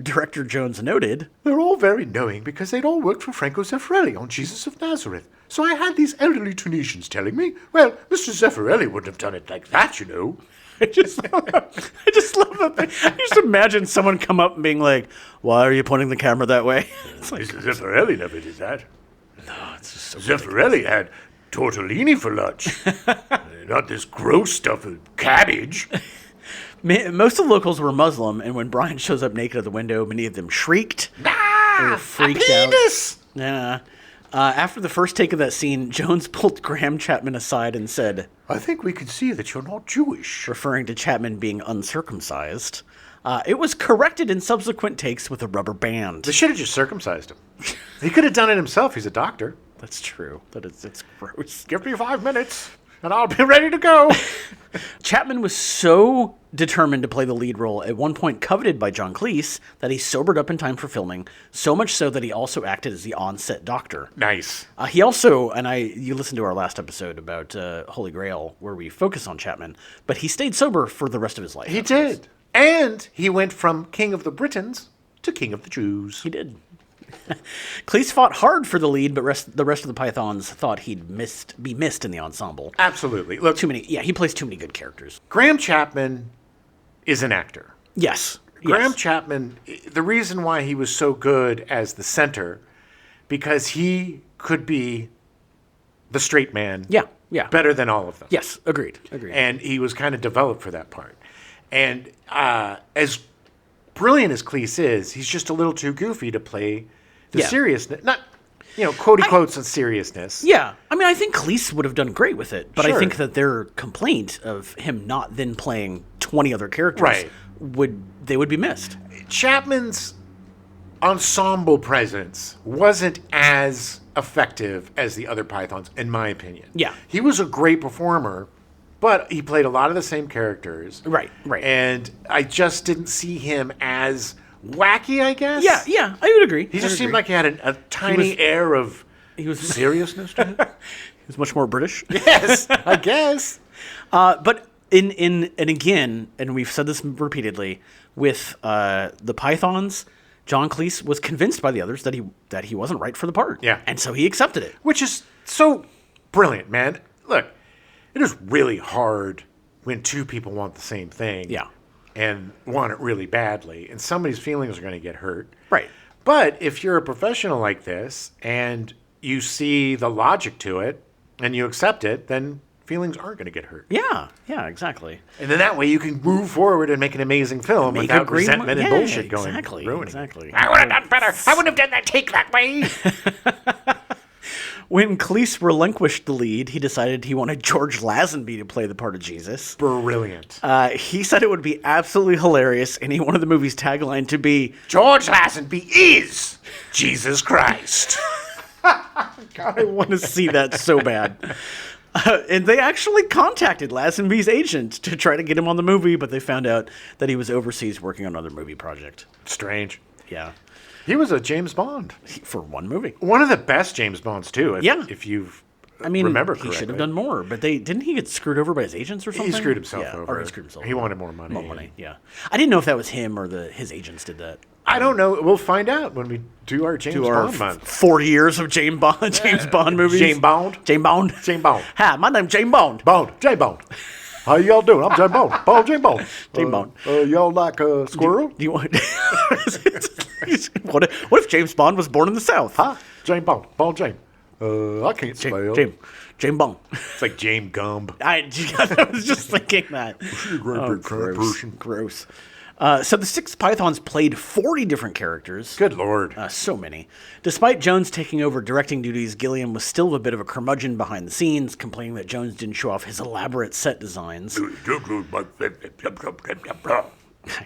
B: Director Jones noted,
A: They're all very knowing because they'd all worked for Franco Zeffirelli on Jesus of Nazareth. So I had these elderly Tunisians telling me, well, Mr. Zeffirelli wouldn't have done it like that, you know.
B: I just love that. I just imagine someone come up and being like, "Why are you pointing the camera that way?" It's like,
C: Mr. Zeffirelli never did that.
B: no, it's just so
C: Zeffirelli had tortellini for lunch. Not this gross stuff of cabbage.
B: Most of the locals were Muslim, and when Brian shows up naked at the window, many of them shrieked. They were freaked out. Yeah. After the first take of that scene, Jones pulled Graham Chapman aside and said,
C: I think we can see that you're not Jewish.
B: referring to Chapman being uncircumcised. It was corrected in subsequent takes with a rubber band.
A: They should have just circumcised him. He could have done it himself. He's a doctor.
B: That's true. It's gross.
A: Give me 5 minutes, and I'll be ready to go.
B: Chapman was so determined to play the lead role, at one point coveted by John Cleese, that he sobered up in time for filming, so much so that he also acted as the on-set doctor.
A: Nice.
B: He also, you listened to our last episode about Holy Grail, where we focus on Chapman, but he stayed sober for the rest of his life.
A: He did. And he went from King of the Britons to King of the Jews.
B: He did. Cleese fought hard for the lead, but the rest of the Pythons thought he'd be missed in the ensemble.
A: Absolutely. Look,
B: He plays too many good characters.
A: Graham Chapman is an actor.
B: Yes.
A: Graham
B: Yes.
A: Chapman, the reason why he was so good as the center, because he could be the straight man.
B: Yeah. Yeah.
A: Better than all of them.
B: Yes. Agreed.
A: And he was kind of developed for that part. And as brilliant as Cleese is, he's just a little too goofy to play the
B: Yeah.
A: seriousness. Not, quotey quotes on seriousness.
B: Yeah, I mean, I think Cleese would have done great with it, but I
A: Sure.
B: think that their complaint of him not then playing 20 other characters
A: Right.
B: would be missed.
A: Chapman's ensemble presence wasn't as effective as the other Pythons, in my opinion.
B: Yeah.
A: He was a great performer, but he played a lot of the same characters.
B: Right.
A: And I just didn't see him as wacky, I guess.
B: Yeah, I would agree.
A: He just seemed like he had a tiny air of
B: was
A: seriousness to him.
B: He was much more British.
A: Yes, I guess.
B: But and again, and we've said this repeatedly, with the Pythons, John Cleese was convinced by the others that he wasn't right for the part.
A: Yeah.
B: And so he accepted it.
A: Which is so brilliant, man. Look, it is really hard when two people want the same thing.
B: Yeah.
A: And want it really badly, and somebody's feelings are going to get hurt.
B: Right.
A: But if you're a professional like this and you see the logic to it and you accept it, then feelings aren't going to get hurt.
B: Yeah, exactly.
A: And then that way you can move forward and make an amazing film
B: Make
A: without
B: a great
A: resentment and
B: yeah,
A: bullshit going
B: exactly,
A: ruining it.
B: exactly.
D: I would have done better. I wouldn't have done that take that way.
B: When Cleese relinquished the lead, he decided he wanted George Lazenby to play the part of Jesus.
A: Brilliant.
B: He said it would be absolutely hilarious, and he wanted the movie's tagline to be,
A: George Lazenby is Jesus Christ.
B: I want to see that so bad. And they actually contacted Lazenby's agent to try to get him on the movie, but they found out that he was overseas working on another movie project.
A: Strange.
B: Yeah.
A: He was a James Bond.
B: For one movie.
A: One of the best James Bonds, too. If you've remember
B: he
A: correctly.
B: should have done more, but didn't he get screwed over by his agents or something?
A: He screwed himself
B: yeah,
A: over.
B: Or he screwed himself
A: He
B: over.
A: wanted more money.
B: More money, yeah. I didn't know if that was him or his agents did that.
A: I don't know. We'll find out when we do our James Bond month.
B: 40 years of James Bond movies.
A: James Bond.
B: James Bond.
A: James Bond.
B: Hi, my name's James Bond.
A: James Bond. How y'all doing? I'm James Bond. James Bond.
B: James Bond.
A: Y'all like a squirrel?
B: Do you want? what if James Bond was born in the South?
A: Huh? James Bond. James. I can't spell.
B: James Bond.
A: It's like James Gumb.
B: I was just thinking that. Gross. So the Six Pythons played 40 different characters.
A: Good Lord.
B: So many. Despite Jones taking over directing duties, Gilliam was still a bit of a curmudgeon behind the scenes, complaining that Jones didn't show off his elaborate set designs.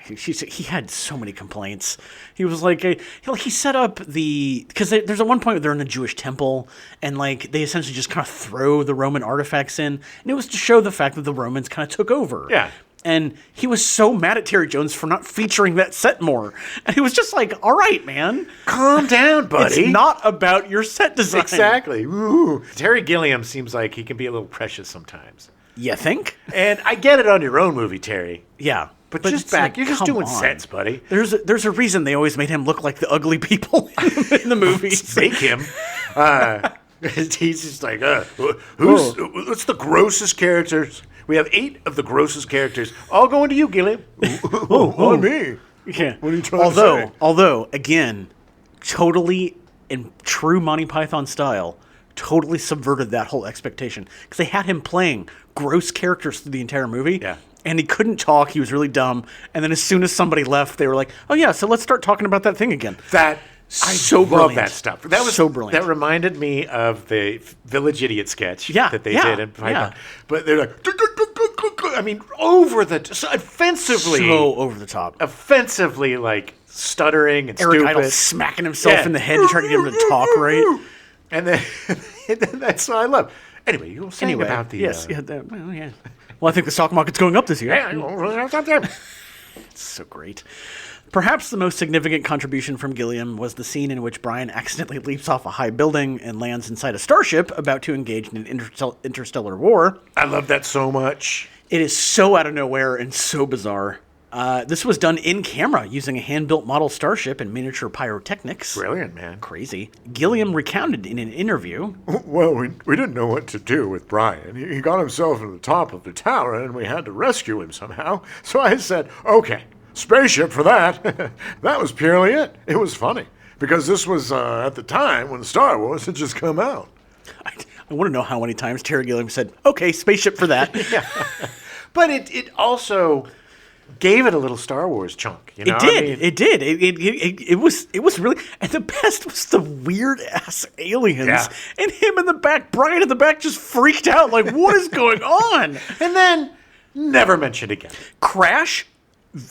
B: He had so many complaints. He was like, he set up because there's at one point where they're in a Jewish temple, and like they essentially just kind of throw the Roman artifacts in, and it was to show the fact that the Romans kind of took over.
A: Yeah.
B: And he was so mad at Terry Jones for not featuring that set more. And he was just like, all right, man.
A: Calm down, buddy.
B: It's not about your set design.
A: Exactly. Ooh. Terry Gilliam seems like he can be a little precious sometimes.
B: You think?
A: And I get it on your own movie, Terry.
B: Yeah.
A: But just
B: it's
A: back.
B: like,
A: You're just
B: come
A: doing
B: on.
A: sets, buddy.
B: There's a reason they always made him look like the ugly people in the movies.
A: Fake him. He's just like, what's the grossest characters? We have 8 of the grossest characters, all going to you, Gilliam. On me.
B: Yeah.
A: What are you trying to say?
B: Although, again, totally in true Monty Python style, totally subverted that whole expectation. Because they had him playing gross characters through the entire movie.
A: Yeah.
B: And he couldn't talk. He was really dumb. And then as soon as somebody left, they were like, oh, yeah, so let's start talking about that thing again.
A: I
B: So
A: love
B: brilliant.
A: that stuff. That was
B: So brilliant.
A: That reminded me of the Village Idiot sketch that they did in Python.
B: yeah.
A: But they're like, I mean, offensively.
B: So over the top.
A: Offensively, like, stuttering and
B: Eric
A: stupid.
B: Idle smacking himself
A: Yeah.
B: in the head to try to get him to talk right.
A: And then that's what I love. Anyway, you were saying about the...
B: Yes. Yeah, yeah. Well, I think the stock market's going up this year. It's so great. Perhaps the most significant contribution from Gilliam was the scene in which Brian accidentally leaps off a high building and lands inside a starship about to engage in an interstellar war.
A: I love that so much.
B: It is so out of nowhere and so bizarre. This was done in camera using a hand-built model starship and miniature pyrotechnics.
A: Brilliant, man.
B: Crazy. Gilliam recounted in an interview.
C: Well, we didn't know what to do with Brian. He got himself to the top of the tower, and we had to rescue him somehow. So I said, okay, spaceship for that. That was purely it. It was funny, because this was at the time when Star Wars had just come out.
B: I want to know how many times Terry Gilliam said, okay, spaceship for that.
A: But it also gave it a little Star Wars chunk. You know?
B: It did.
A: I mean,
B: It did. It was really, and the best was the weird ass aliens,
A: Yeah.
B: and him in the back. Brian in the back just freaked out, like, what is going on?
A: and then never mentioned again.
B: Crash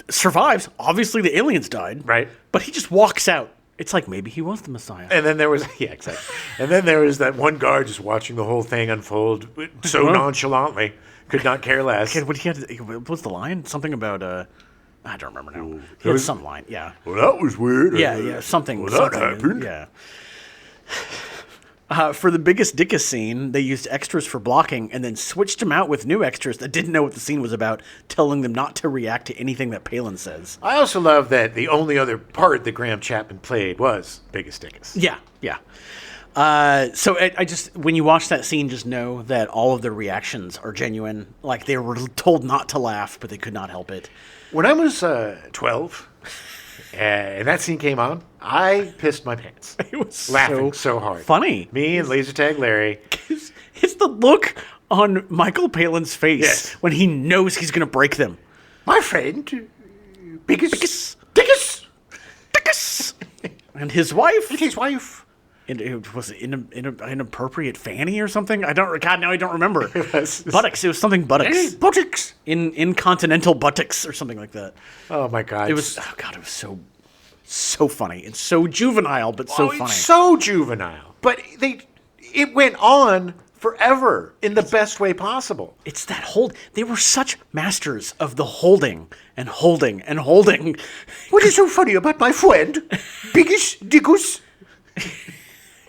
B: survives. Obviously, the aliens died,
A: Right.
B: But he just walks out. It's like maybe he was the Messiah.
A: And then there was exactly. And then there was that one guard just watching the whole thing unfold so nonchalantly, could not care less.
B: What was the line? Something about I don't remember now. He had some line. Yeah.
C: Well, that was weird.
B: Yeah. Something.
C: Well, that
B: something,
C: happened.
B: Yeah. For the biggest dickest scene, they used extras for blocking and then switched them out with new extras that didn't know what the scene was about, telling them not to react to anything that Palin says.
A: I also love that the only other part that Graham Chapman played was Biggest Dickus.
B: Yeah. So I just, when you watch that scene, just know that all of their reactions are genuine. Like, they were told not to laugh, but they could not help it.
A: When I was 12 and that scene came on, I pissed my pants.
B: It was
A: Laughing so hard.
B: funny.
A: Me and Laser Tag Larry.
B: It's the look on Michael Palin's face
A: Yes.
B: when he knows he's going to break them.
A: My friend, Biggest Dickus.
B: And his wife.
A: And his wife.
B: It was an inappropriate fanny or something. I don't remember.
A: It was-
B: Buttocks. It was something buttocks.
A: Buttocks.
B: Incontinental buttocks or something like that.
A: Oh my God.
B: It was. Oh God! It was so funny. It's so juvenile, but so funny.
A: It's so juvenile. But it went on forever in the best way possible.
B: It's that hold. They were such masters of the holding and holding and holding.
A: What is so funny about my friend, Biggest Dickus?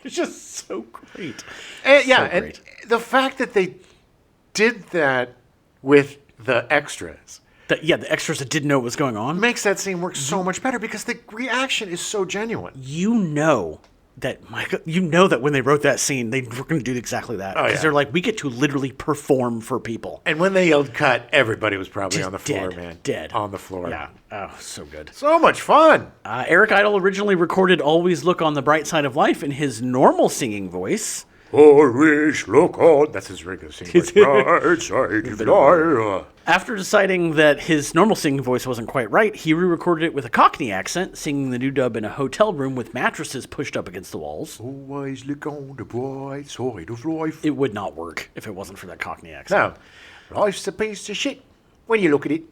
B: It's just so great.
A: And,
B: So
A: and
B: great.
A: the fact that they did that with the extras
B: The extras that didn't know what was going on.
A: makes that scene work so much better because the reaction is so genuine.
B: You know that when they wrote that scene, they were going to do exactly that.
A: Oh,
B: Because
A: yeah.
B: they're like, we get to literally perform for people.
A: And when they yelled cut, everybody was probably
B: Just
A: on the floor,
B: dead,
A: man.
B: dead.
A: On the floor.
B: Yeah. Oh, so good.
A: So much fun.
B: Eric Idle originally recorded Always Look on the Bright Side of Life in his normal singing voice.
C: Always look on.
A: That's his regular singing voice.
C: Bright side of life.
B: After deciding that his normal singing voice wasn't quite right, he re-recorded it with a Cockney accent, singing the new dub in a hotel room with mattresses pushed up against the walls.
C: Always look on the bright side of life.
B: It would not work if it wasn't for that Cockney accent.
A: No. Life's a piece of shit when you look at it.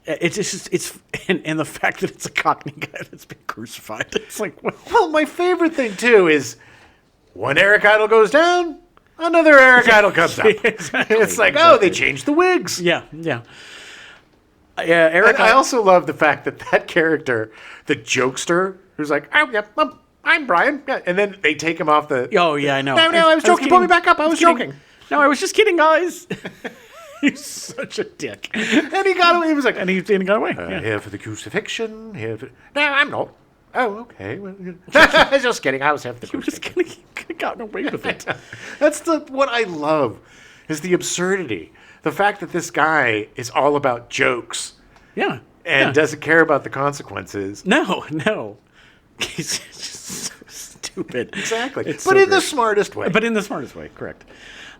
B: And the fact that it's a Cockney guy that's been crucified. It's like, well,
A: Well, my favorite thing, too, is when Eric Idle goes down, another Eric Idle comes up.
B: Exactly,
A: It's like, oh, they changed the wigs.
B: yeah. Eric,
A: And I also love the fact that character, the jokester, who's like, oh, yeah, I'm Brian. Yeah. And then they take him off the...
B: oh yeah, I know.
A: No, I was joking. Pull me back up. I was
B: kidding.
A: joking.
B: No, I was just kidding, guys. He's such a dick.
A: And he got away. He was like,
B: And he got away. Yeah.
A: here for the crucifixion. Here for... No, I'm not. Oh, okay. Well, just kidding. I was here for the
B: He was
A: crucifixion.
B: just could have gotten away with it.
A: That's what I love, is the absurdity. The fact that this guy is all about jokes
B: Yeah.
A: and
B: yeah.
A: doesn't care about the consequences.
B: No. He's just so stupid.
A: Exactly.
B: It's
A: But
B: so
A: in the
B: great.
A: smartest way.
B: But in the smartest way, correct.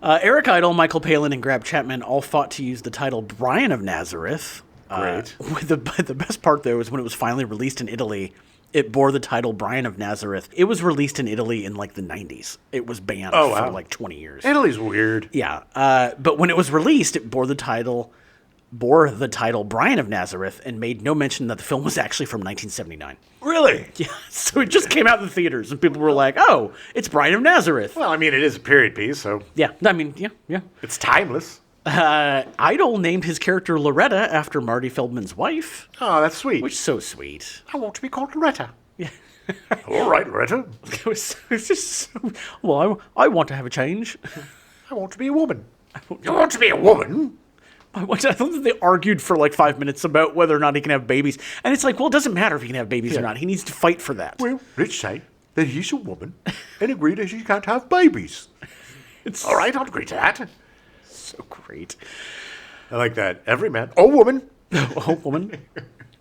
B: Eric Idle, Michael Palin, and Graham Chapman all fought to use the title Brian of Nazareth.
A: Great.
B: With the best part, though, was when it was finally released in Italy, it bore the title Brian of Nazareth. It was released in Italy in, like, the 90s. It was banned
A: Oh, wow.
B: for, like, 20 years.
A: Italy's weird.
B: Yeah. But when it was released, it bore the title Brian of Nazareth and made no mention that the film was actually from 1979.
A: Really?
B: Yeah, so it just came out in the theaters, and people were like, "Oh, it's Brian of Nazareth."
A: Well, I mean, it is a period piece, so
B: Yeah, I mean, yeah.
A: it's timeless.
B: Idol named his character Loretta after Marty Feldman's wife,
A: Oh, that's sweet.
B: which is so sweet.
A: I want to be called Loretta.
B: Yeah,
A: All right, Loretta.
B: it was just so. Well, I want to have a change.
A: I want to be a woman. You want to be a woman?
B: I love that they argued for like 5 minutes about whether or not he can have babies, and it's like, well, it doesn't matter if he can have babies or not. He needs to fight for that.
C: Well, let's say that he's a woman and agree that he can't have babies.
B: It's
A: All right, I'll agree to that.
B: so great.
A: I like that. Every man or woman.
B: Oh, woman.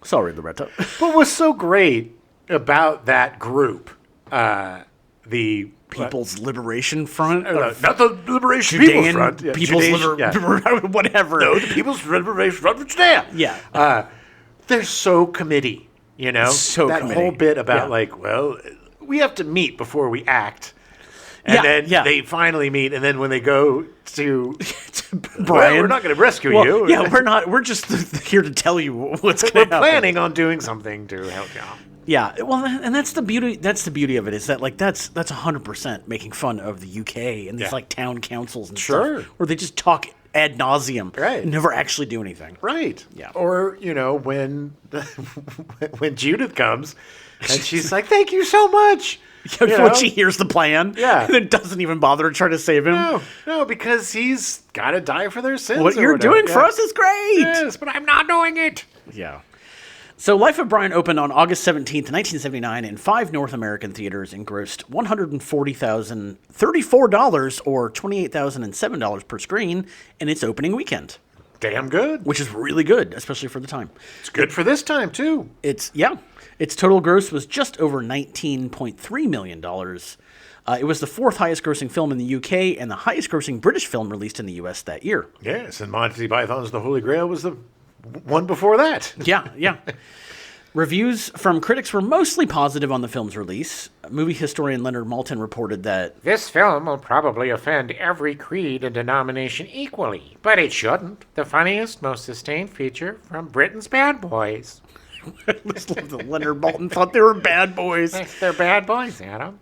B: Sorry, Loretta.
A: But what's so great about that group, the
B: People's Liberation Front.
C: Not the Liberation People's
B: Judean
C: Front.
B: People's
A: Judean-
B: Whatever.
C: No, the People's Liberation Front was there.
B: Yeah.
A: they're so committee,
B: So
A: that
B: committee.
A: whole bit about
B: Yeah.
A: we have to meet before we act. And then they finally meet, and then when they go to
B: Brian,
A: we're not going to rescue you.
B: Yeah, we're not. We're just here to tell you what's going to
A: We're
B: happen.
A: planning on doing something to help you out.
B: Yeah, well, and that's the beauty. That's the beauty of it is that that's 100% making fun of the UK and these
A: Yeah.
B: town councils and
A: Sure.
B: stuff, where they just talk ad nauseum,
A: Right.
B: and never actually do anything.
A: Right.
B: Yeah.
A: Or, when when Judith comes and she's like, "Thank you so much."
B: When she hears the plan,
A: Yeah.
B: and then doesn't even bother to try to save him.
A: No, because he's got to die for their sins.
B: What
A: or
B: you're
A: whatever.
B: doing for
A: Yeah.
B: us is great.
A: Yes, but I'm not doing it.
B: Yeah. So Life of Brian opened on August 17th, 1979 in 5 North American theaters and grossed $140,034 or $28,007 per screen in its opening weekend,
A: Damn good.
B: which is really good, especially for the time.
A: It's good for this time, too.
B: Its total gross was just over $19.3 million. It was the 4th highest grossing film in the UK and the highest grossing British film released in the US that year.
A: Yes, and Monty Python's The Holy Grail was the one before that.
B: Yeah. Reviews from critics were mostly positive on the film's release. Movie historian Leonard Maltin reported that
D: This film will probably offend every creed and denomination equally, but it shouldn't. The funniest, most sustained feature from Britain's Bad Boys.
B: I just love that Leonard Maltin thought they were bad boys.
D: They're bad boys, Adam.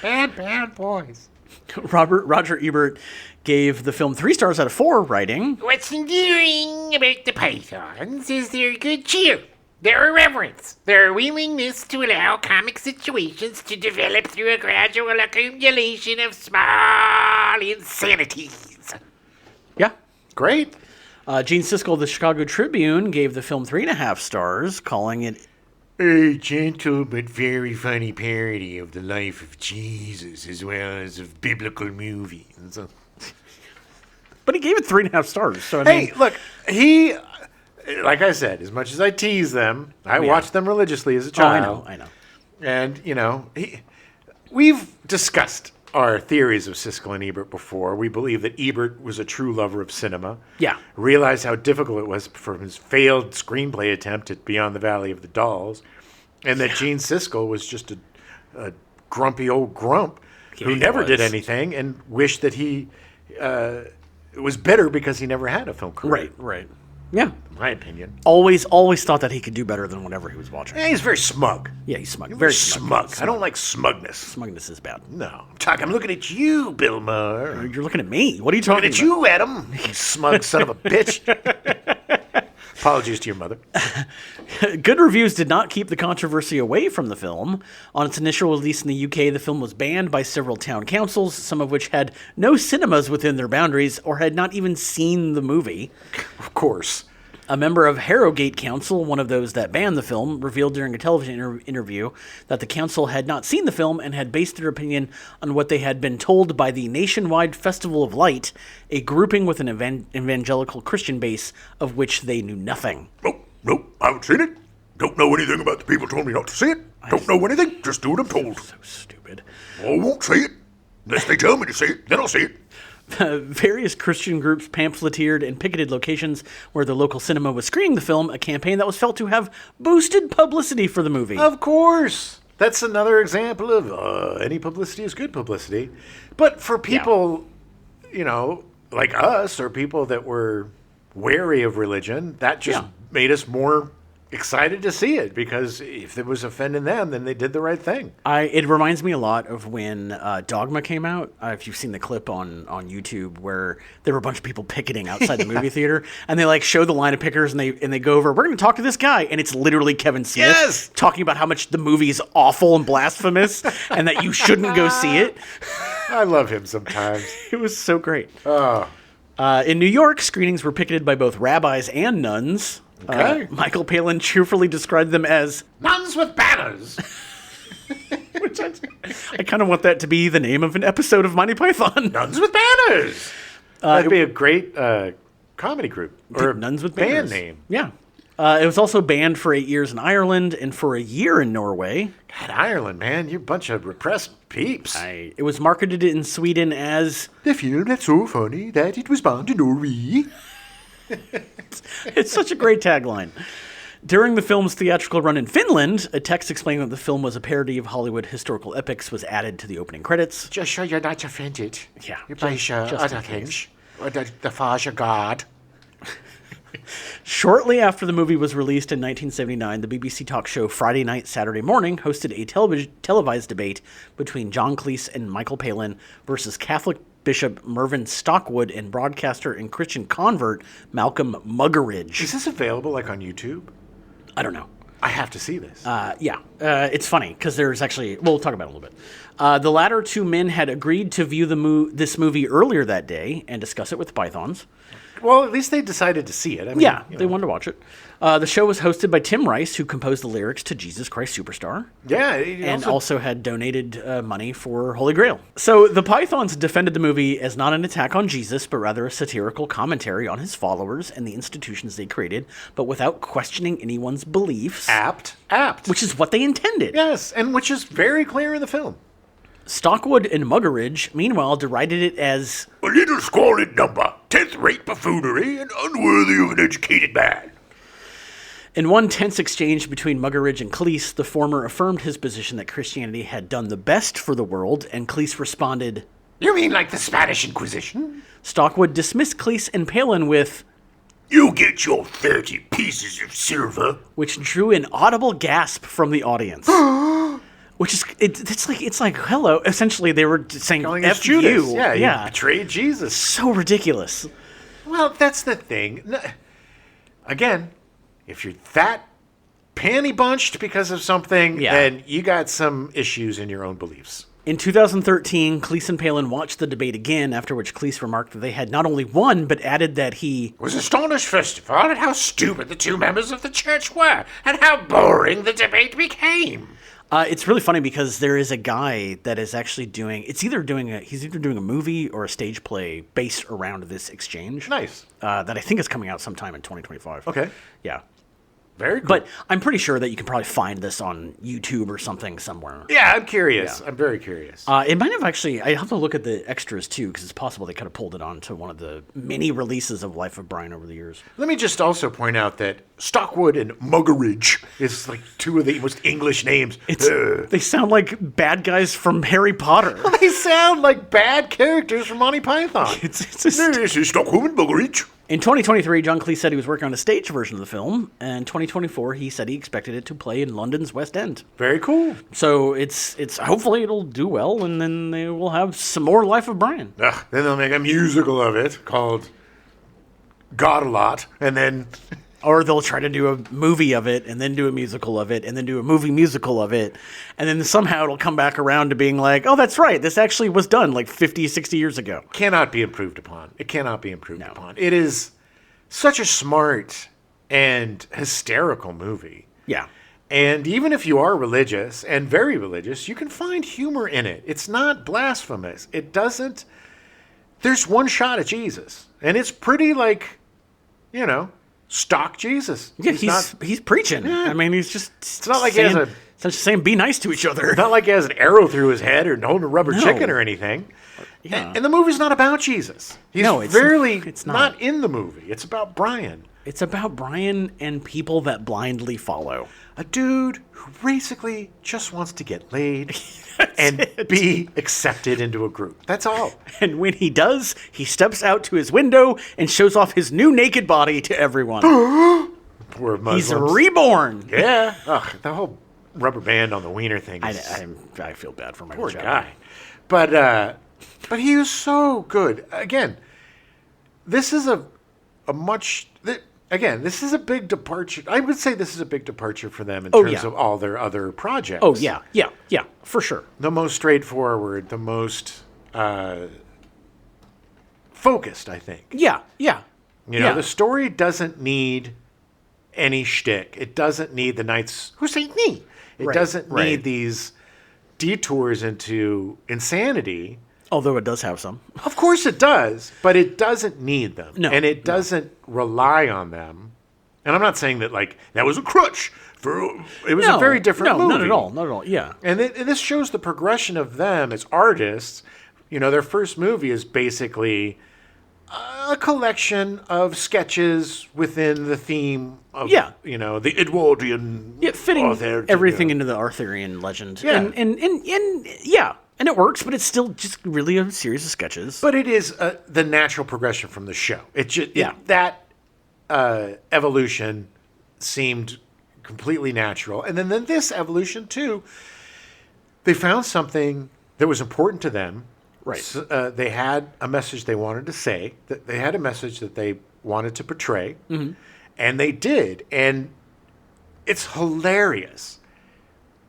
D: Bad boys.
B: Roger Ebert gave the film 3 stars out of 4, writing,
D: What's endearing about the Pythons is their good cheer, their irreverence, their willingness to allow comic situations to develop through a gradual accumulation of small insanities.
B: yeah.
A: Great.
B: Gene Siskel of the Chicago Tribune gave the film 3.5 stars, calling it
C: A gentle but very funny parody of the life of Jesus as well as of biblical movies.
B: but he gave it 3.5 stars. So I
A: Hey,
B: mean,
A: look, like I said, as much as I tease them, I watched them religiously as a
B: oh,
A: child.
B: I know.
A: And, we've discussed our theories of Siskel and Ebert before. We believe that Ebert was a true lover of cinema.
B: Yeah.
A: Realized how difficult it was for his failed screenplay attempt at Beyond the Valley of the Dolls. And that Gene Siskel was just a grumpy old grump who
B: he
A: never did
B: was.
A: anything and wished that he was bitter because he never had a film career.
B: Right. Yeah.
A: In my opinion.
B: Always thought that he could do better than whatever he was watching.
A: Yeah, he's very smug.
B: Yeah, he's smug.
A: Very
B: Very
A: smug. I don't like smugness.
B: Smugness is bad.
A: No. I'm looking at you, Bill Maher.
B: You're looking at me. What are you talking
A: Looking
B: about?
A: at you, Adam. You smug son of a bitch. Apologies to your mother.
B: Good reviews did not keep the controversy away from the film. On its initial release in the UK, the film was banned by several town councils, some of which had no cinemas within their boundaries or had not even seen the movie.
A: Of course.
B: A member of Harrogate Council, one of those that banned the film, revealed during a television interview that the council had not seen the film and had based their opinion on what they had been told by the Nationwide Festival of Light, a grouping with an evangelical Christian base of which they knew nothing.
C: Nope, I haven't seen it. Don't know anything about the people told me not to see it. Don't know anything, just do what I'm told.
B: So stupid.
C: I won't see it. Unless they tell me to see it, then I'll see it.
B: Various Christian groups pamphleteered and picketed locations where the local cinema was screening the film, a campaign that was felt to have boosted publicity for the movie.
A: Of course. That's another example of any publicity is good publicity. But for people, like us or people that were wary of religion, that just made us more excited to see it because if it was offending them, then they did the right thing.
B: It reminds me a lot of when Dogma came out. If you've seen the clip on YouTube where there were a bunch of people picketing outside the movie theater, and they show the line of pickers, and they go over, we're going to talk to this guy, and it's literally Kevin Smith
A: Yes!
B: talking about how much the movie is awful and blasphemous, and that you shouldn't go see it.
A: I love him sometimes.
B: It was so great. In New York, screenings were picketed by both rabbis and nuns.
A: Okay.
B: Michael Palin cheerfully described them as
D: Nuns with banners.
B: which I kind of want that to be the name of an episode of Monty Python.
A: Nuns with Banners. That'd be a great comedy group or
B: Nuns with
A: band
B: Banners.
A: name.
B: Yeah. It was also banned for 8 years in Ireland and for a year in Norway.
A: God, Ireland, man, you're a bunch of repressed peeps.
B: It was marketed in Sweden as
C: The film that's so funny that it was bound to Norway.
B: it's such a great tagline. During the film's theatrical run in Finland, a text explaining that the film was a parody of Hollywood historical epics was added to the opening credits.
D: Just so you're not offended.
B: Yeah,
D: You place
B: just
D: other
B: in case.
D: things. Or the Father God.
B: Shortly after the movie was released in 1979, the BBC talk show Friday Night, Saturday Morning hosted a televised debate between John Cleese and Michael Palin versus Catholic Bishop Mervyn Stockwood and broadcaster and Christian convert Malcolm Muggeridge.
A: Is this available like on YouTube?
B: I don't know.
A: I have to see this.
B: It's funny because there's actually, we'll talk about it a little bit. The latter two men had agreed to view this movie earlier that day and discuss it with the Pythons.
A: Well, at least they decided to see it. I mean,
B: They wanted to watch it. The show was hosted by Tim Rice, who composed the lyrics to Jesus Christ Superstar.
A: Yeah.
B: And also had donated money for Holy Grail. So the Pythons defended the movie as not an attack on Jesus, but rather a satirical commentary on his followers and the institutions they created, but without questioning anyone's beliefs.
A: Apt.
B: Which is what they intended.
A: Yes, and which is very clear in the film.
B: Stockwood and Muggeridge, meanwhile, derided it as
C: A little squalid number, 10th-rate buffoonery, and unworthy of an educated man.
B: in one tense exchange between Muggeridge and Cleese, the former affirmed his position that Christianity had done the best for the world, and Cleese responded,
D: You mean like the Spanish Inquisition?
B: Stockwood dismissed Cleese and Palin with,
C: You get your 30 pieces of silver.
B: which drew an audible gasp from the audience. Which is, it's like, hello. Essentially, they were saying,
A: Calling us
B: F
A: Judas.
B: you.
A: Yeah, you betrayed Jesus.
B: So ridiculous.
A: Well, that's the thing. Again, if you're that panty bunched because of something,
B: Yeah.
A: then you got some issues in your own beliefs.
B: In 2013, Cleese and Palin watched the debate again, after which Cleese remarked that they had not only won, but added that he
D: Was astonished first of all at how stupid the two members of the church were, and how boring the debate became.
B: it's really funny because there is a guy that is actually doing, he's either doing a movie or a stage play based around this exchange.
A: Nice.
B: That I think is coming out sometime in 2025.
A: Okay.
B: Yeah.
A: Very cool.
B: But I'm pretty sure that you can probably find this on YouTube or something somewhere.
A: yeah, I'm curious. I'm very curious.
B: It might have actually, I have to look at the extras too, because it's possible they could have pulled it onto one of the mini releases of Life of Brian over the years.
A: Let me just also point out that Stockwood and Muggeridge is like two of the most English names.
B: They sound like bad guys from Harry Potter.
A: They sound like bad characters from Monty Python.
B: It's just,
C: This is Stockholm and Muggeridge.
B: in 2023, John Cleese said he was working on a stage version of the film, and 2024 he said he expected it to play in London's West End.
A: Very cool.
B: So it's hopefully it'll do well, and then they will have some more Life of Brian.
A: Then they'll make a musical of it called God a Lot, and then
B: Or they'll try to do a movie of it, and then do a musical of it, and then do a movie musical of it, and then somehow it'll come back around to being like, oh, that's right, this actually was done like 50, 60 years ago.
A: cannot be improved upon. It cannot be improved upon. It is such a smart and hysterical movie.
B: Yeah.
A: And even if you are religious and very religious, you can find humor in it. It's not blasphemous. It doesn't. There's one shot at Jesus, and it's pretty like, stock Jesus.
B: Yeah,
A: not,
B: he's preaching. I mean, he's just. It's
A: not like he has
B: saying be nice to each other.
A: not like he has an arrow through his head or holding a rubber
B: No.
A: chicken or anything.
B: Yeah.
A: And the movie's not about Jesus. He's
B: No,
A: barely
B: it's not.
A: in the movie. It's about Brian.
B: It's about Brian and people that blindly follow.
A: A dude who basically just wants to get laid and be accepted into a group. That's all.
B: And when he does, he steps out to his window and shows off his new naked body to everyone.
A: Poor
B: He's
A: Muslims.
B: reborn.
A: Yeah. Ugh, the whole rubber band on the wiener thing.
B: I
A: Is
B: feel bad for Michael
A: poor
B: Chapman.
A: guy. But he was so good. Again, this is this is a big departure. I would say this is a big departure for them in terms of all their other projects.
B: Oh, yeah, for sure.
A: The most straightforward, the most focused, I think.
B: Yeah.
A: The story doesn't need any shtick. It doesn't need the Knights Who Say Knee. It doesn't need these detours into insanity.
B: Although it does have some.
A: Of course it does, but it doesn't need them.
B: No,
A: and it doesn't rely on them. And I'm not saying that, that was a crutch. It was a very different movie.
B: No, not at all, yeah.
A: And this shows the progression of them as artists. Their first movie is basically a collection of sketches within the theme of,
B: Yeah.
A: the Edwardian.
B: Fitting
A: author,
B: everything into the Arthurian legend.
A: Yeah.
B: And yeah, and it works, but it's still just really a series of sketches.
A: But it is the natural progression from the show. That evolution seemed completely natural. And then this evolution, too, they found something that was important to them.
B: Right.
A: So, they had a message they wanted to say. They had a message that they wanted to portray. Mm-hmm. And they did. And it's hilarious.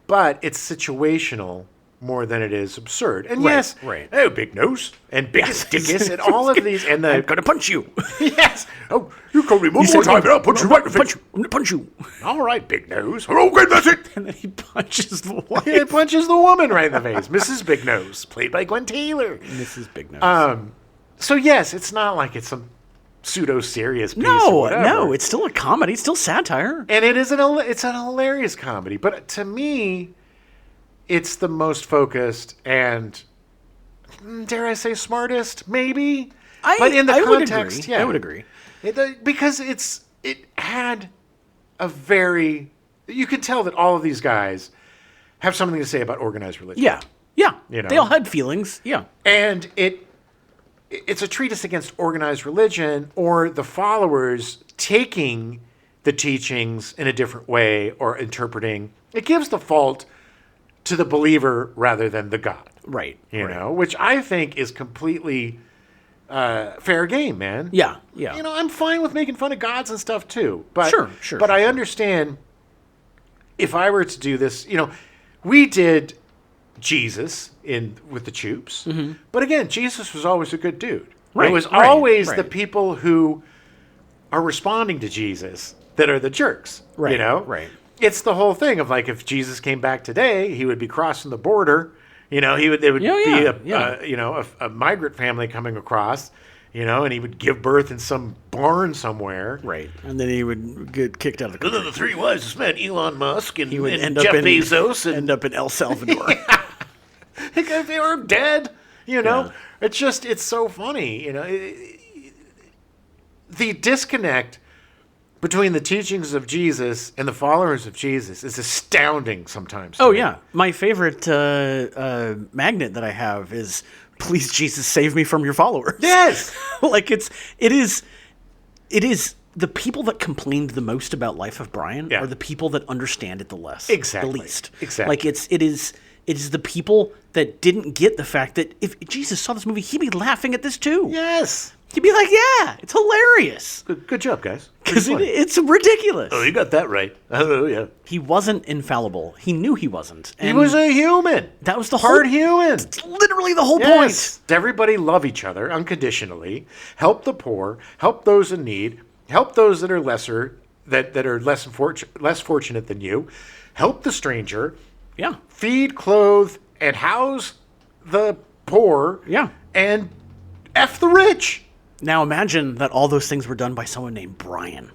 A: But it's situational more than it is absurd. And yes, oh, big nose and biggest dickus and all of these. And
B: I'm going to punch you.
A: Yes.
C: Oh, you call me one more time and I'll punch you right in the face.
B: I'm going to punch you.
A: All right, big nose.
C: Okay, that's it.
B: And then he punches the wife.
A: He punches the woman right in the face. Mrs. Big Nose, played by Gwen Taylor.
B: Mrs. Big Nose.
A: So yes, it's not like it's some pseudo-serious piece or
B: No,
A: whatever.
B: it's still a comedy. It's still satire.
A: And it's an hilarious comedy. But to me, it's the most focused and, dare I say, smartest, maybe? But in the context,
B: I would agree.
A: Because it had a very... You can tell that all of these guys have something to say about organized religion.
B: Yeah. They all had feelings. Yeah.
A: And it's a treatise against organized religion or the followers taking the teachings in a different way or interpreting. It gives the fault to the believer rather than the God.
B: Right.
A: Which I think is completely fair game, man.
B: Yeah.
A: I'm fine with making fun of gods and stuff too. But
B: Sure.
A: But I understand if I were to do this, we did Jesus with the Choops. Mm-hmm. But again, Jesus was always a good dude.
B: Right,
A: It was
B: right,
A: always
B: right.
A: the people who are responding to Jesus that are the jerks.
B: Right,
A: You know?
B: right.
A: It's the whole thing of like if Jesus came back today, he would be crossing the border. There would be a migrant family coming across, and he would give birth in some barn somewhere.
B: Right. And then he would get kicked out of the
C: And
B: country.
C: then the three wisest men, Elon Musk and,
B: He would
C: and
B: end
C: Jeff
B: up in
C: Bezos. And
B: end up in El Salvador.
A: Because they were dead,
B: Yeah.
A: It's so funny, the disconnect between the teachings of Jesus and the followers of Jesus is astounding sometimes. to
B: Oh
A: me.
B: yeah, my favorite magnet that I have is "Please Jesus, save me from your followers."
A: Yes.
B: Like it is the people that complained the most about Life of Brian
A: Yeah.
B: are the people that understand it the
A: Exactly.
B: the least.
A: Exactly.
B: Like it is the people that didn't get the fact that if Jesus saw this movie, he'd be laughing at this too.
A: Yes.
B: He'd be like, "Yeah, it's hilarious,"
A: Good job, guys.
B: because
A: Pretty funny.
B: it's ridiculous.
C: oh, you got that right. Oh, yeah.
B: He wasn't infallible. He knew he wasn't.
A: He
B: And
A: was a human.
B: that was the
A: Part
B: whole
A: human.
B: literally the whole
A: Yes. Everybody love each other unconditionally. Help the poor. Help those in need. Help those that are less fortunate than you. Help the stranger.
B: point. Yeah.
A: Feed, clothe, and house the poor.
B: Yeah.
A: And F the rich.
B: Now imagine that all those things were done by someone named Brian.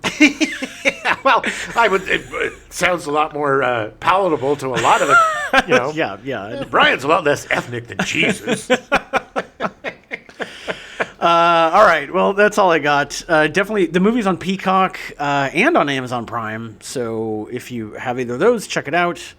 A: Well, it sounds a lot more palatable to a lot of the,
B: Yeah.
A: Brian's a lot less ethnic than Jesus.
B: All right. Well, that's all I got. Definitely, the movie's on Peacock and on Amazon Prime. So if you have either of those, check it out.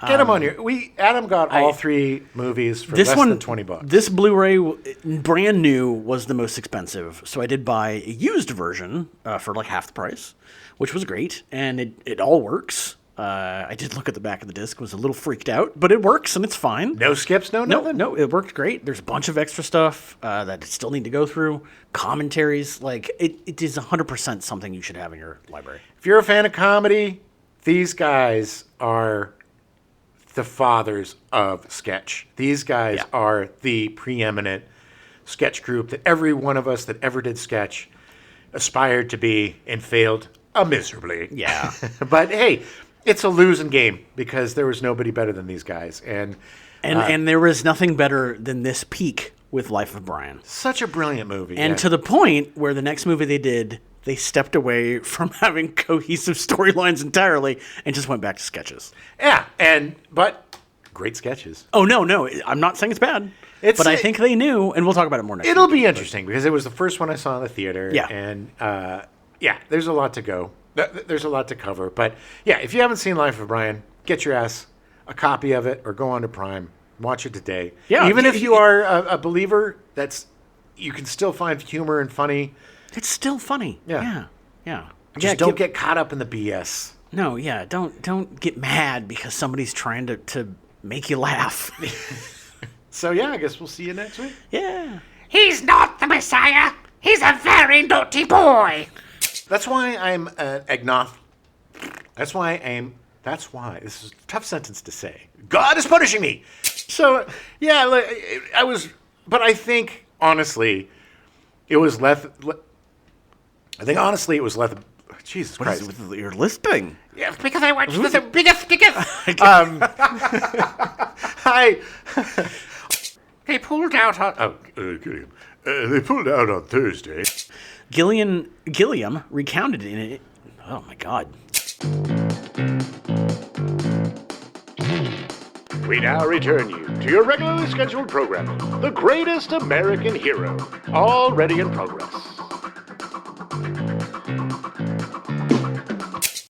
A: Get them on your. Adam got all three movies for
B: This
A: less
B: one,
A: than $20.
B: This Blu-ray, brand new, was the most expensive. So I did buy a used version for like half the price, which was great, and it all works. I did look at the back of the disc, was a little freaked out, but it works and it's fine.
A: No skips, no nothing.
B: No, it worked great. There's a bunch of extra stuff that I still need to go through. Commentaries, like it is 100% something you should have in your library.
A: If you're a fan of comedy, these guys are the fathers of sketch. These guys
B: Yeah.
A: are the preeminent sketch group that every one of us that ever did sketch aspired to be and failed miserably.
B: Yeah.
A: But hey, it's a losing game because there was nobody better than these guys. And
B: And there was nothing better than this peak with Life of Brian.
A: such a brilliant movie.
B: And to the point where the next movie they did, they stepped away from having cohesive storylines entirely and just went back to sketches.
A: but great sketches.
B: Oh, no, I'm not saying it's bad. But I think they knew, and we'll talk about it more next
A: It'll
B: week.
A: be interesting because it was the first one I saw in the theater.
B: Yeah.
A: And there's a lot to go. There's a lot to cover. But yeah, if you haven't seen Life of Brian, get your ass a copy of it or go on to Prime. Watch it today.
B: Yeah,
A: Even if you are a believer, you can still find humor and funny.
B: It's still funny.
A: Yeah.
B: Yeah.
A: Just don't get caught up in the BS.
B: No, yeah. Don't get mad because somebody's trying to make you laugh.
A: So yeah, I guess we'll see you next week.
B: Yeah.
D: He's not the Messiah. He's a very naughty boy.
A: That's why I'm agnostic. That's why this is a tough sentence to say. God is punishing me. So yeah, but I think honestly, it was less. Jesus
B: What is
A: Christ.
B: it with your lisping?
D: Yes, because I watched the biggest.
A: They pulled out on. They pulled out on Thursday.
B: Gilliam recounted in it. Oh my God.
A: We now return you to your regularly scheduled programming, The Greatest American Hero, already in progress.